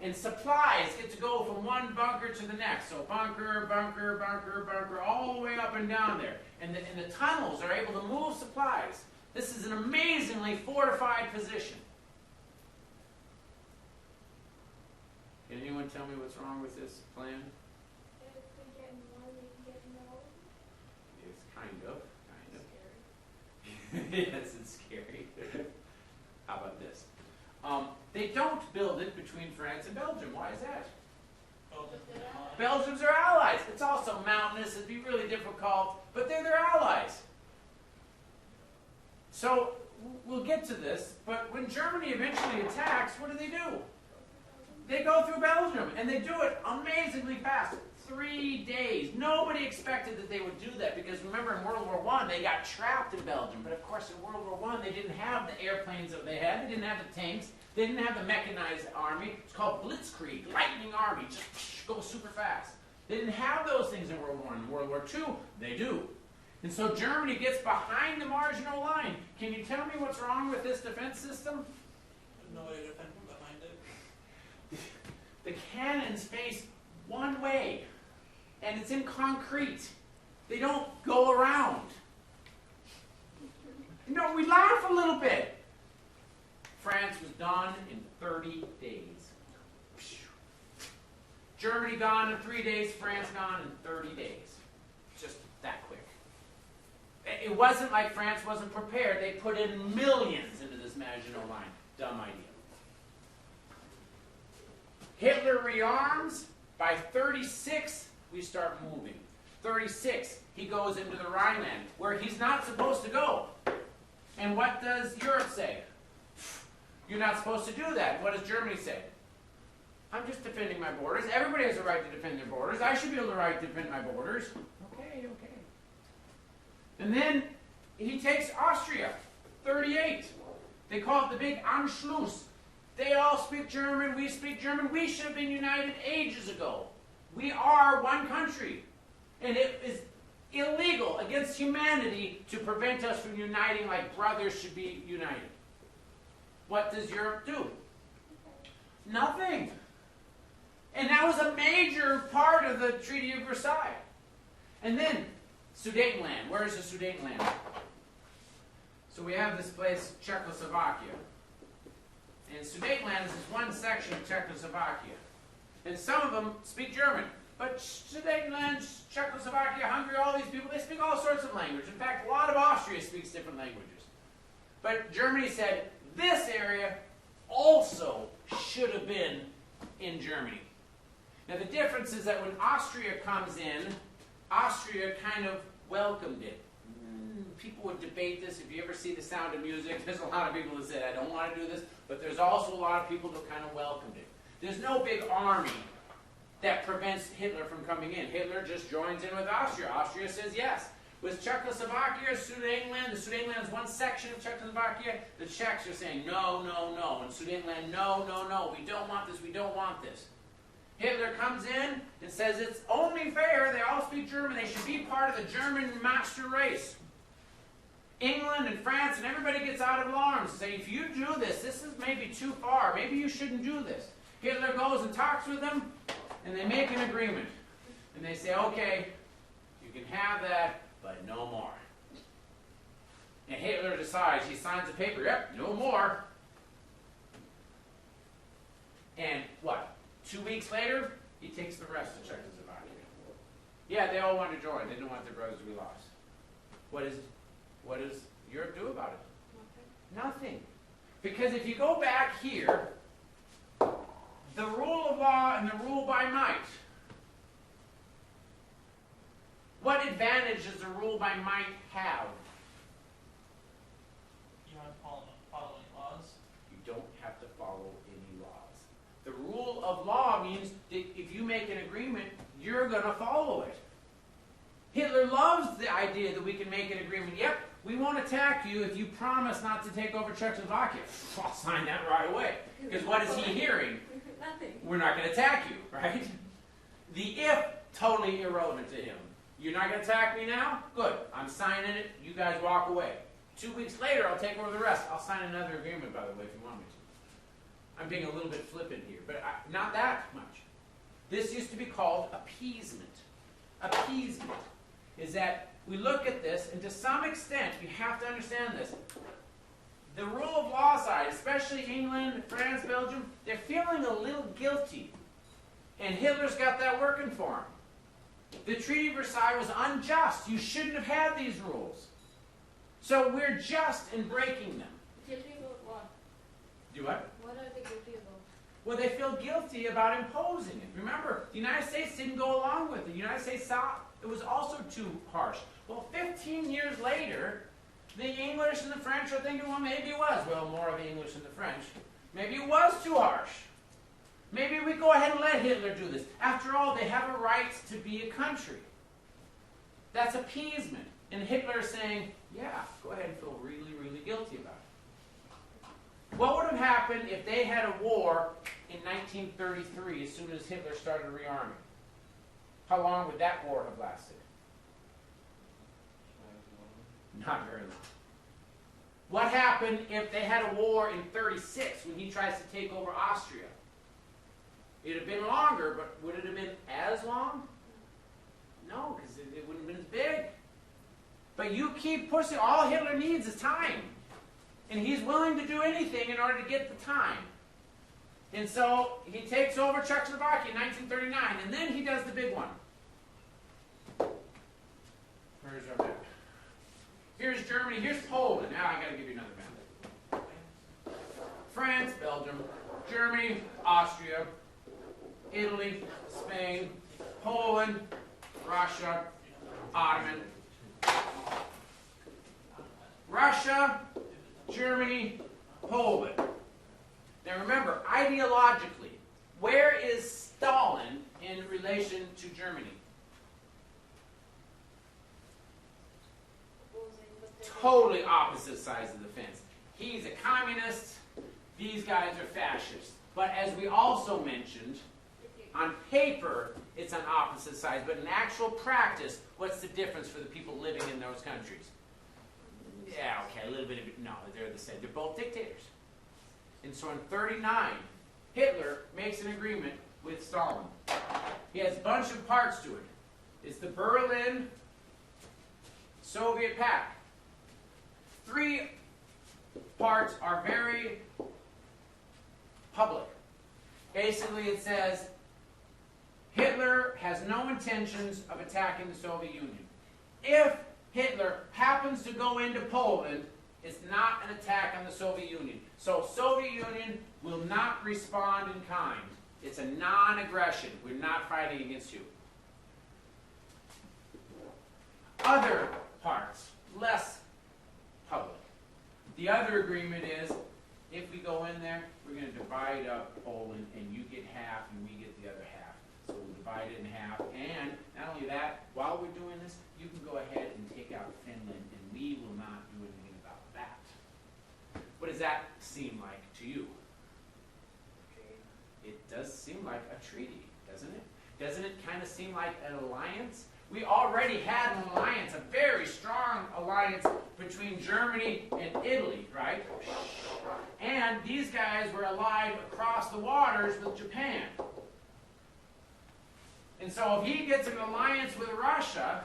And supplies get to go from one bunker to the next. So bunker, bunker, bunker, bunker, all the way up and down there. And the tunnels are able to move supplies. This is an amazingly fortified position. Can anyone tell me what's wrong with this plan? It's kind of. Yes, it's scary. How about this? They don't build it between France and Belgium. Why is that? Belgians are allies. It's also mountainous. It'd be really difficult, but they're their allies. So we'll get to this, but when Germany eventually attacks, what do? They go through Belgium, and they do it amazingly fast. 3 days. Nobody expected that they would do that because remember in World War I they got trapped in Belgium. But of course in World War I they didn't have the airplanes that they had. They didn't have the tanks. They didn't have the mechanized army. It's called Blitzkrieg, lightning army. Just go super fast. They didn't have those things in World War I. In World War II they do. And so Germany gets behind the Maginot Line. Can you tell me what's wrong with this defense system? No way to defend from behind it. The cannons face one way. And it's in concrete. They don't go around. You know, we laugh a little bit. France was done in 30 days. Germany gone in 3 days, France gone in 30 days. Just that quick. It wasn't like France wasn't prepared. They put in millions into this Maginot Line. Dumb idea. Hitler rearms. By 36, we start moving. 36, he goes into the Rhineland, where he's not supposed to go. And what does Europe say? You're not supposed to do that. What does Germany say? I'm just defending my borders. Everybody has a right to defend their borders. I should be able to right to defend my borders. Okay. And then he takes Austria, 38. They call it the big Anschluss. They all speak German, we speak German. We should have been united ages ago. We are one country. And it is illegal against humanity to prevent us from uniting like brothers should be united. What does Europe do? Nothing. And that was a major part of the Treaty of Versailles. And then, Sudetenland. Where is the Sudetenland? So we have this place, Czechoslovakia. And Sudetenland is this one section of Czechoslovakia. And some of them speak German. But Sudetenland, Czechoslovakia, Hungary, all these people, they speak all sorts of languages. In fact, a lot of Austria speaks different languages. But Germany said, this area also should have been in Germany. Now the difference is that when Austria comes in, Austria kind of welcomed it. People would debate this. If you ever see The Sound of Music, there's a lot of people that said, I don't want to do this. But there's also a lot of people that kind of welcomed it. There's no big army that prevents Hitler from coming in. Hitler just joins in with Austria. Austria says yes. With Czechoslovakia, Sudetenland, the Sudetenland is one section of Czechoslovakia. The Czechs are saying no, no, no. And Sudetenland, no, no, no. We don't want this. We don't want this. Hitler comes in and says it's only fair. They all speak German. They should be part of the German master race. England and France and everybody gets out of arms and say, if you do this, this is maybe too far. Maybe you shouldn't do this. Hitler goes and talks with them, and they make an agreement. And they say, okay, you can have that, but no more. And Hitler decides, he signs a paper, yep, no more. And what? 2 weeks later, he takes the rest of Czechoslovakia. Yeah, they all want to join. They didn't want their brothers to be lost. What does Europe do about it? Nothing. Because if you go back here, the rule of law and the rule by might. What advantage does the rule by might have? You aren't following laws. You don't have to follow any laws. The rule of law means that if you make an agreement, you're going to follow it. Hitler loves the idea that we can make an agreement. Yep, we won't attack you if you promise not to take over Czechoslovakia. I'll sign that right away. Because what is he hearing? Nothing. We're not going to attack you, right? The if, totally irrelevant to him. You're not going to attack me now? Good. I'm signing it. You guys walk away. 2 weeks later, I'll take over the rest. I'll sign another agreement, by the way, if you want me to. I'm being a little bit flippant here, but not that much. This used to be called appeasement. Appeasement is that we look at this, and to some extent, you have to understand this. The rule of law side, especially England, France, Belgium, they're feeling a little guilty. And Hitler's got that working for him. The Treaty of Versailles was unjust. You shouldn't have had these rules. So we're just in breaking them. Guilty about what? Do what? What are they guilty about? Well, they feel guilty about imposing it. Remember, the United States didn't go along with it. The United States saw it was also too harsh. Well, 15 years later, the English and the French are thinking, well, maybe it was. Well, more of the English and the French. Maybe it was too harsh. Maybe we go ahead and let Hitler do this. After all, they have a right to be a country. That's appeasement. And Hitler is saying, yeah, go ahead and feel really, really guilty about it. What would have happened if they had a war in 1933 as soon as Hitler started rearming? How long would that war have lasted? Not very long. What happened if they had a war in 36 when he tries to take over Austria? It would have been longer, but would it have been as long? No, because it wouldn't have been as big. But you keep pushing. All Hitler needs is time. And he's willing to do anything in order to get the time. And so he takes over Czechoslovakia in 1939, and then he does the big one. Where's our map? Here's Germany, here's Poland. Now I got to give you another map. France, Belgium, Germany, Austria, Italy, Spain, Poland, Russia, Ottoman. Russia, Germany, Poland. Now remember, ideologically, where is Stalin in relation to Germany? Totally opposite sides of the fence. He's a communist, these guys are fascists. But as we also mentioned, on paper, it's on opposite sides, but in actual practice, what's the difference for the people living in those countries? Yeah, okay, a little bit of it. No, they're the same. They're both dictators. And so in 1939, Hitler makes an agreement with Stalin. He has a bunch of parts to it. It's the Berlin Soviet Pact. 3 parts are very public. Basically, it says Hitler has no intentions of attacking the Soviet Union. If Hitler happens to go into Poland, it's not an attack on the Soviet Union. So Soviet Union will not respond in kind. It's a non-aggression. We're not fighting against you. Other parts, less public. The other agreement is, if we go in there, we're going to divide up Poland, and you get half, and we get the other half. So we'll divide it in half. And not only that, while we're doing this, you can go ahead and take What does that seem like to you? It does seem like a treaty, doesn't it? Doesn't it kind of seem like an alliance? We already had an alliance, a very strong alliance between Germany and Italy, right? And these guys were allied across the waters with Japan. And so if he gets an alliance with Russia,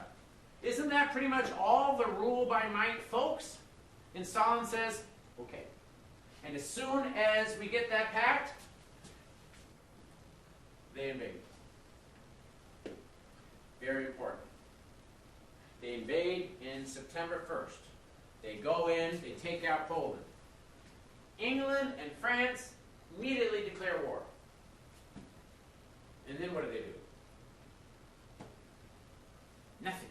isn't that pretty much all the rule by might, folks? And Stalin says, okay. And as soon as we get that pact, they invade. Very important. They invade in September 1st. They go in, they take out Poland. England and France immediately declare war. And then what do? Nothing.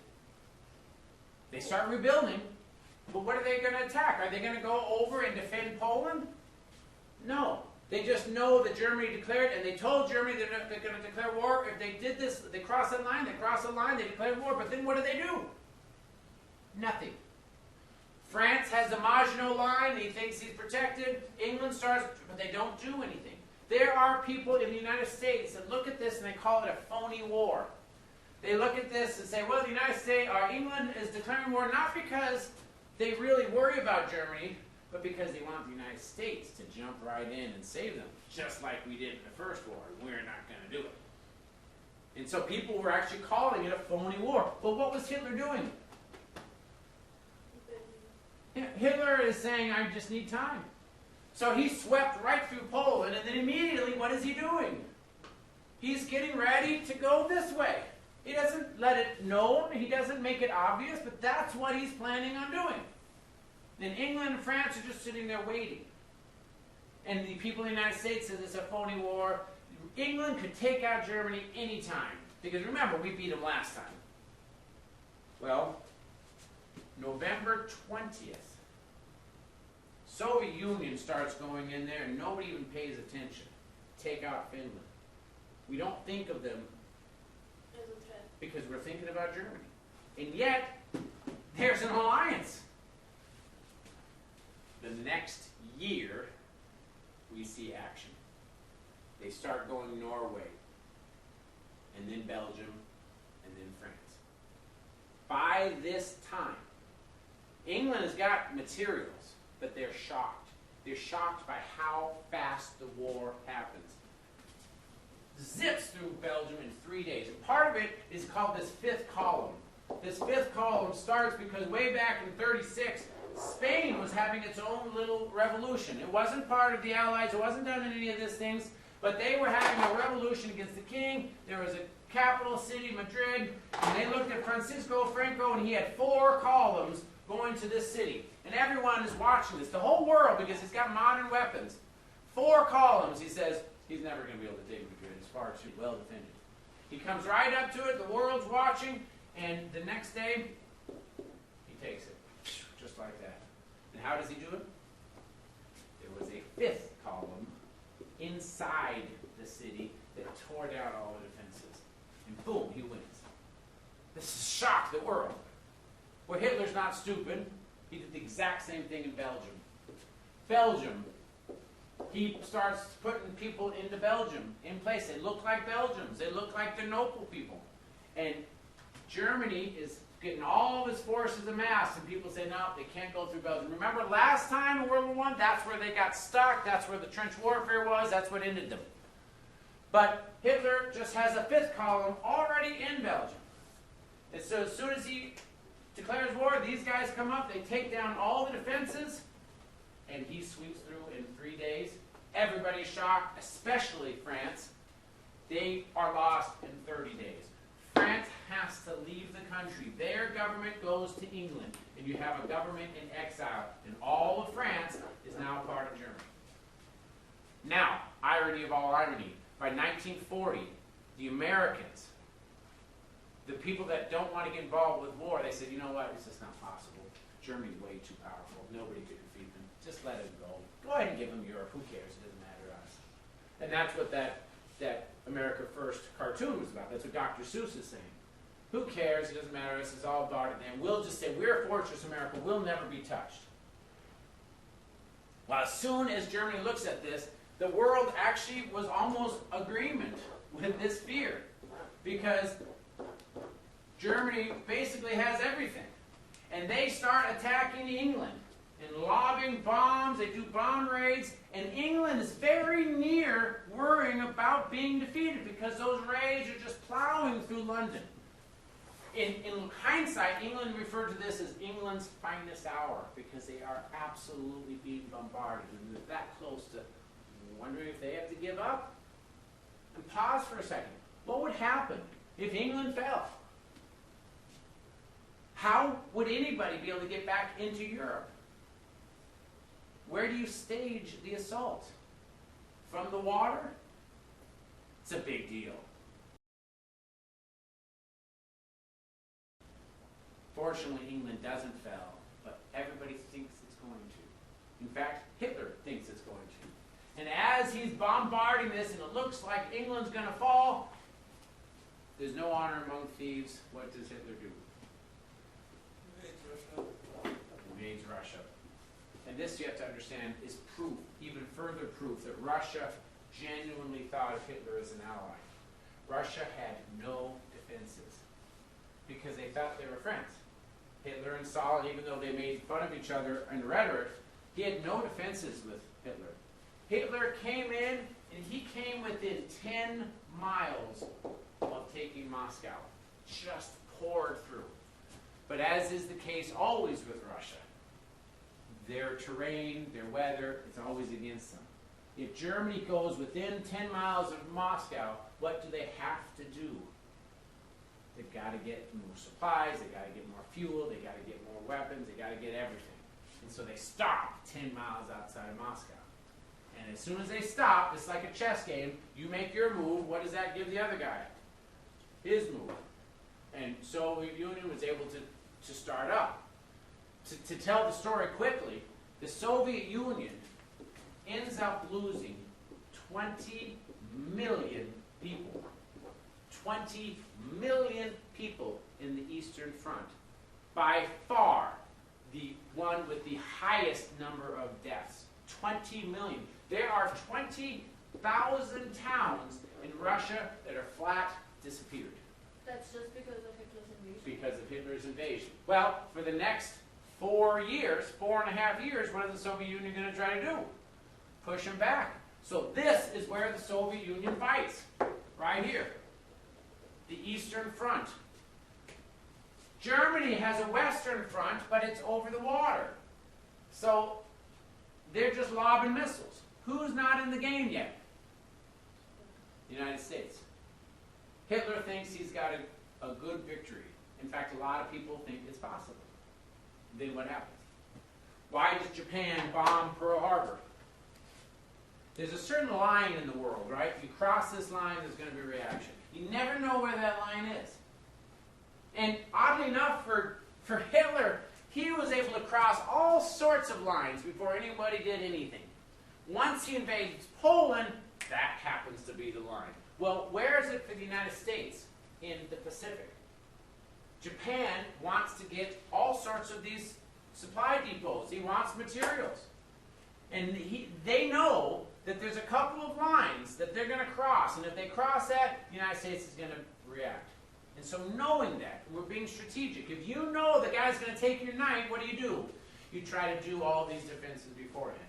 They start rebuilding, but what are they going to attack? Are they going to go over and defend Poland? No. They just know that Germany declared, and they told Germany they're going to declare war. If they did this, they crossed that line, they declared war. But then what do? Nothing. France has the Maginot Line. He thinks he's protected. England starts, but they don't do anything. There are people in the United States that look at this and they call it a phony war. They look at this and say, well, the United States, or England is declaring war not because they really worry about Germany, but because they want the United States to jump right in and save them, just like we did in the First War. We're not going to do it. And so people were actually calling it a phony war. But what was Hitler doing? Hitler is saying, I just need time. So he swept right through Poland, and then immediately, what is he doing? He's getting ready to go this way. He doesn't let it known, he doesn't make it obvious, but that's what he's planning on doing. And England and France are just sitting there waiting. And the people in the United States says it's a phony war. England could take out Germany anytime. Because remember, we beat them last time. Well, November 20th, Soviet Union starts going in there and nobody even pays attention. Take out Finland. We don't think of them because we're thinking about Germany. And yet, there's an alliance. The next year, we see action. They start going Norway, and then Belgium, and then France. By this time, England has got materials, but they're shocked. They're shocked by how fast the war happens. Zips through Belgium in 3 days. And part of it is called this fifth column. This fifth column starts because way back in 36, Spain was having its own little revolution. It wasn't part of the Allies. It wasn't done in any of these things. But they were having a revolution against the king. There was a capital city, Madrid. And they looked at Francisco Franco, and he had 4 columns going to this city. And everyone is watching this. The whole world, because he's got modern weapons. 4 columns, he says, he's never going to be able to take Madrid. It's far too well defended. He comes right up to it. The world's watching. And the next day, he takes it. Just like that. And how does he do it? There was a 5th column inside the city that tore down all the defenses. And boom, he wins. This shocked the world. Well, Hitler's not stupid. He did the exact same thing in Belgium. Belgium, he starts putting people into Belgium in place. They look like Belgians. They look like the noble people. And Germany is getting all of his forces amassed, and people say, no, they can't go through Belgium. Remember last time in World War I, that's where they got stuck. That's where the trench warfare was. That's what ended them. But Hitler just has a 5th column already in Belgium. And so as soon as he declares war, these guys come up, they take down all the defenses, and he sweeps through in 3 days. Everybody's shocked, especially France. They are lost in 30 days. France has to leave the country. Their government goes to England, and you have a government in exile, and all of France is now part of Germany. Now, irony of all irony, by 1940, the Americans, the people that don't want to get involved with war, they said, you know what, it's just not possible. Germany's way too powerful. Nobody could defeat them. Just let it go. Go ahead and give them Europe. Who cares? It doesn't matter to us. And that's what that America First cartoon was about. That's what Dr. Seuss is saying. Who cares? It doesn't matter to us. It's all about it. And we'll just say, we're Fortress America. We'll never be touched. Well, as soon as Germany looks at this, the world actually was almost agreement with this fear, because Germany basically has everything. And they start attacking England and lobbing bombs. They do bomb raids. And England is very near worrying about being defeated, because those raids are just plowing through London. In hindsight, England referred to this as England's finest hour, because they are absolutely being bombarded. And they're that close to wondering if they have to give up. And pause for a second. What would happen if England fell? How would anybody be able to get back into Europe? Where do you stage the assault? From the water? It's a big deal. Fortunately, England doesn't fail, but everybody thinks it's going to. In fact, Hitler thinks it's going to. And as he's bombarding this and it looks like England's going to fall, there's no honor among thieves. What does Hitler do? Invades Russia. And this, you have to understand, is proof, even further proof, that Russia genuinely thought of Hitler as an ally. Russia had no defenses because they thought they were friends. Hitler and Stalin, even though they made fun of each other in rhetoric, he had no defenses with Hitler. Hitler came in, and he came within 10 miles of taking Moscow. Just poured through. But as is the case always with Russia, their terrain, their weather, it's always against them. If Germany goes within 10 miles of Moscow, what do they have to do? They've got to get more supplies, they've got to get more fuel, they've got to get more weapons, they've got to get everything. And so they stop 10 miles outside of Moscow. And as soon as they stop, it's like a chess game. You make your move, what does that give the other guy? His move. And Soviet Union was able to start up. To tell the story quickly, the Soviet Union ends up losing 20 million people. 20 million people in the Eastern Front. By far, the one with the highest number of deaths. 20 million. There are 20,000 towns in Russia that are flat disappeared. That's just because of Hitler's invasion. Because of Hitler's invasion. Well, for the next 4 years, 4.5 years, what is the Soviet Union going to try to do? Push them back. So this is where the Soviet Union fights. Right here. The Eastern Front. Germany has a Western Front, but it's over the water. So they're just lobbing missiles. Who's not in the game yet? The United States. Hitler thinks he's got a good victory. In fact, a lot of people think it's possible. Then what happens? Why does Japan bomb Pearl Harbor? There's a certain line in the world, right? If you cross this line, there's going to be a reaction. You never know where that line is. And oddly enough, for Hitler, he was able to cross all sorts of lines before anybody did anything. Once he invades Poland, that happens to be the line. Well, where is it for the United States? In the Pacific. Japan wants to get all sorts of these supply depots. He wants materials. And they know that there's a couple of lines that they're going to cross. And if they cross that, the United States is going to react. And so knowing that, we're being strategic. If you know the guy's going to take your night, what do? You try to do all these defenses beforehand.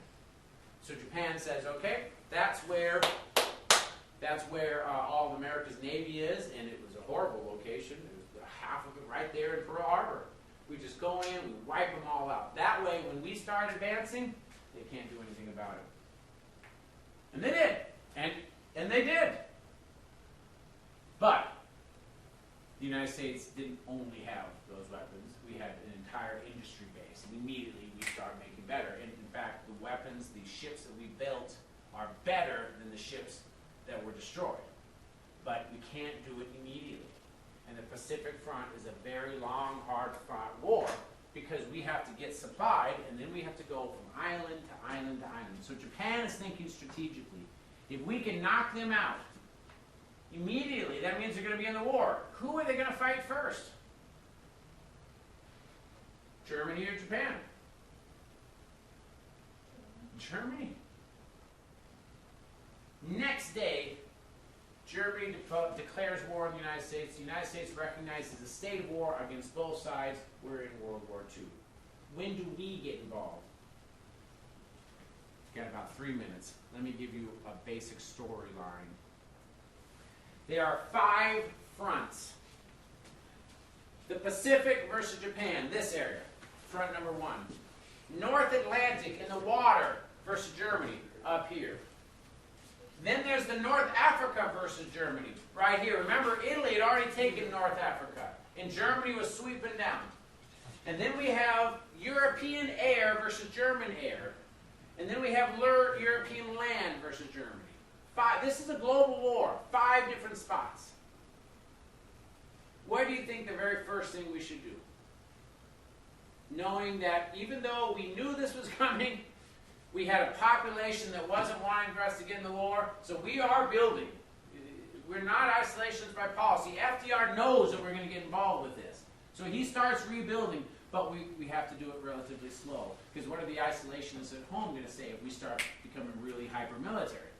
So Japan says, okay, that's where all of America's Navy is, and it was a horrible location. It was half of it right there in Pearl Harbor. We just go in, we wipe them all out. That way, when we start advancing, they can't do anything about it. And they did. And they did. But the United States didn't only have those weapons. We had an entire industry base. And immediately we started making better. And in fact, the weapons, the ships that we built are better than the ships that were destroyed. But we can't do it immediately. And the Pacific Front is a very long, hard-fought war because we have to get supplied, and then we have to go from island to island to island. So Japan is thinking strategically. If we can knock them out immediately, that means they're going to be in the war. Who are they going to fight first? Germany or Japan? Germany? Next day, Germany declares war on the United States. The United States recognizes a state of war against both sides. We're in World War II. When do we get involved? Got about 3 minutes. Let me give you a basic storyline. There are 5 fronts. The Pacific versus Japan, this area, front number 1. North Atlantic in the water versus Germany, up here. Then there's the North Africa versus Germany, right here. Remember, Italy had already taken North Africa, and Germany was sweeping down. And then we have European air versus German air. And then we have European land versus Germany. 5. This is a global war. 5 different spots. What do you think the very first thing we should do? Knowing that even though we knew this was coming, we had a population that wasn't wanting for us to get in the war, so we are building. We're not isolationists by policy. FDR knows that we're going to get involved with this. So he starts rebuilding, but we have to do it relatively slow. Because what are the isolationists at home going to say if we start becoming really hyper-military?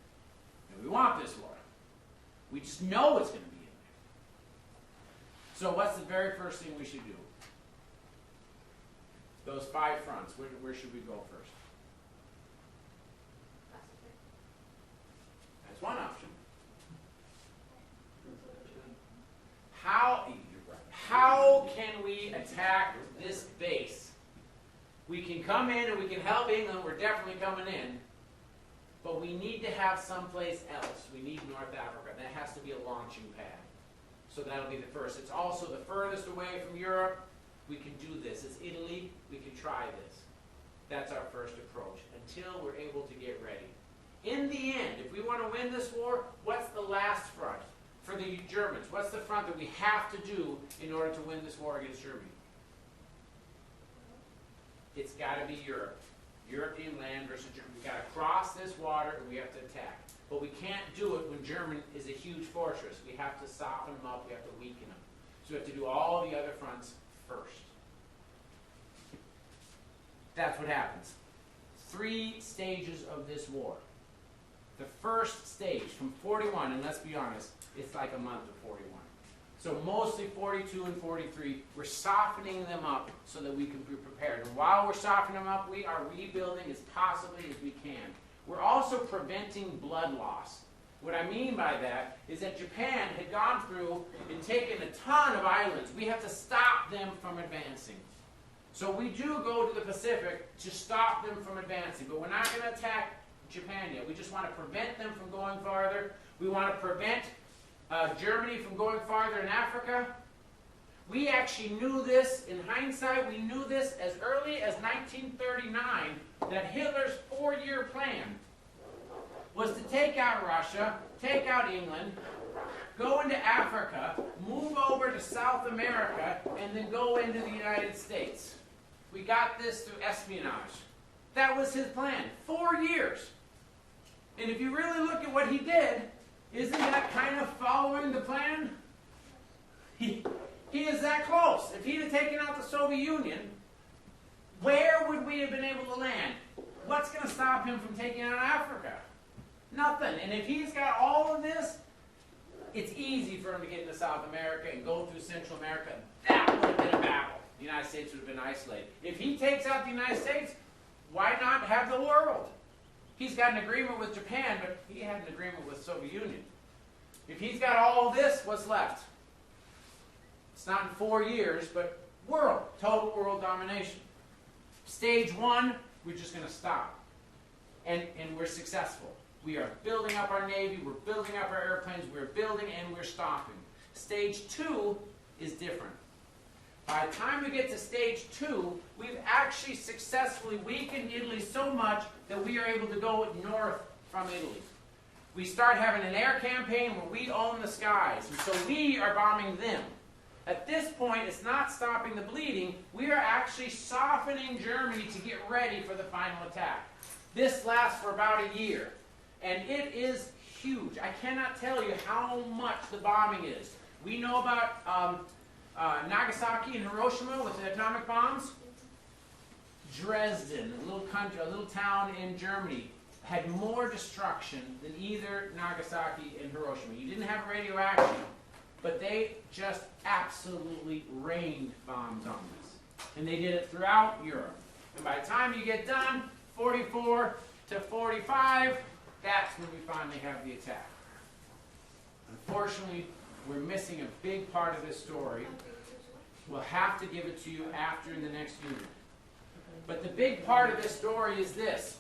And we want this war. We just know it's going to be in there. So what's the very first thing we should do? Those 5 fronts, where should we go first? Pacific. That's one option. How can we attack this base? We can come in and we can help England. We're definitely coming in. But we need to have someplace else. We need North Africa. That has to be a launching pad. So that'll be the first. It's also the furthest away from Europe. We can do this. It's Italy. We can try this. That's our first approach until we're able to get ready. In the end, if we want to win this war, what's the last front? For the Germans, what's the front that we have to do in order to win this war against Germany? It's got to be Europe. European land versus Germany. We've got to cross this water and we have to attack. But we can't do it when Germany is a huge fortress. We have to soften them up. We have to weaken them. So we have to do all the other fronts first. That's what happens. 3 stages of this war. The first stage, from 41, and let's be honest, it's like a month of 41. So mostly 42 and 43, we're softening them up so that we can be prepared. And while we're softening them up, we are rebuilding as possibly as we can. We're also preventing blood loss. What I mean by that is that Japan had gone through and taken a ton of islands. We have to stop them from advancing. So we do go to the Pacific to stop them from advancing, but we're not going to attack Japan yet. We just want to prevent them from going farther. We want to prevent Germany from going farther in Africa. We actually knew this, in hindsight, we knew this as early as 1939, that Hitler's 4-year plan was to take out Russia, take out England, go into Africa, move over to South America, and then go into the United States. We got this through espionage. That was his plan. 4 years. And if you really look at what he did, isn't that kind of following the plan? He is that close. If he'd have taken out the Soviet Union, where would we have been able to land? What's going to stop him from taking out Africa? Nothing. And if he's got all of this, it's easy for him to get into South America and go through Central America. That would have been a battle. The United States would have been isolated. If he takes out the United States, why not have the world? He's got an agreement with Japan, but he had an agreement with the Soviet Union. If he's got all of this, what's left? It's not in 4 years, but world, total world domination. Stage 1, we're just going to stop. And we're successful. We are building up our Navy, we're building up our airplanes, we're building and we're stopping. Stage 2 is different. By the time we get to stage 2, we've actually successfully weakened Italy so much that we are able to go north from Italy. We start having an air campaign where we own the skies, and so we are bombing them. At this point, it's not stopping the bleeding. We are actually softening Germany to get ready for the final attack. This lasts for about a year, and it is huge. I cannot tell you how much the bombing is. We know about Nagasaki and Hiroshima with the atomic bombs. Dresden, a little country, a little town in Germany, had more destruction than either Nagasaki and Hiroshima. You didn't have radioactive, but they just absolutely rained bombs on us. And they did it throughout Europe. And by the time you get done, 44 to 45, that's when we finally have the attack. Unfortunately, we're missing a big part of this story. We'll have to give it to you after in the next unit. But the big part of this story is this.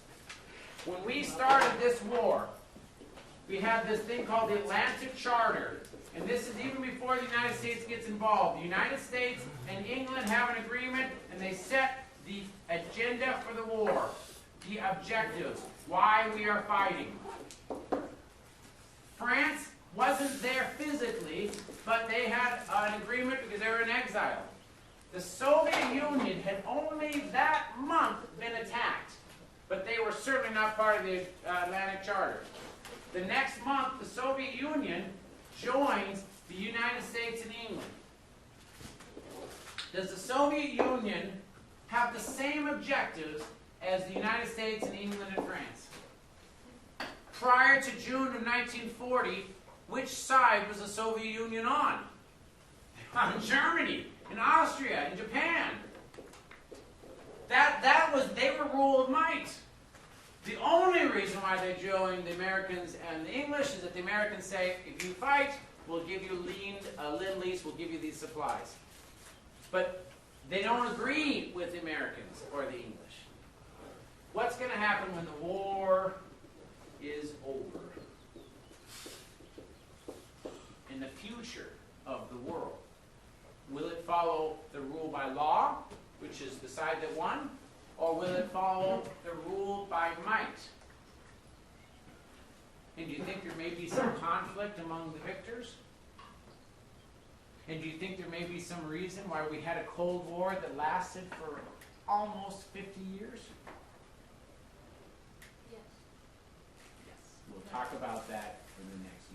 When we started this war, we had this thing called the Atlantic Charter. And this is even before the United States gets involved. The United States and England have an agreement, and they set the agenda for the war, the objectives, why we are fighting. France wasn't there physically, but they had an agreement because they were in exile. The Soviet Union had only that month been attacked, but they were certainly not part of the Atlantic Charter. The next month, the Soviet Union joins the United States and England. Does the Soviet Union have the same objectives as the United States and England and France? Prior to June of 1940, which side was the Soviet Union on? On Germany, and Austria, and Japan. They were rule of might. The only reason why they joined the Americans and the English is that the Americans say, if you fight, we'll give you lend-lease, we'll give you these supplies. But they don't agree with the Americans or the English. What's going to happen when the war is over? In the future of the world, will it follow the rule by law, which is the side that won, or will it follow the rule by might? And do you think there may be some conflict among the victors? And do you think there may be some reason why we had a Cold War that lasted for almost 50 years? Yes. Yes. We'll talk about that in the next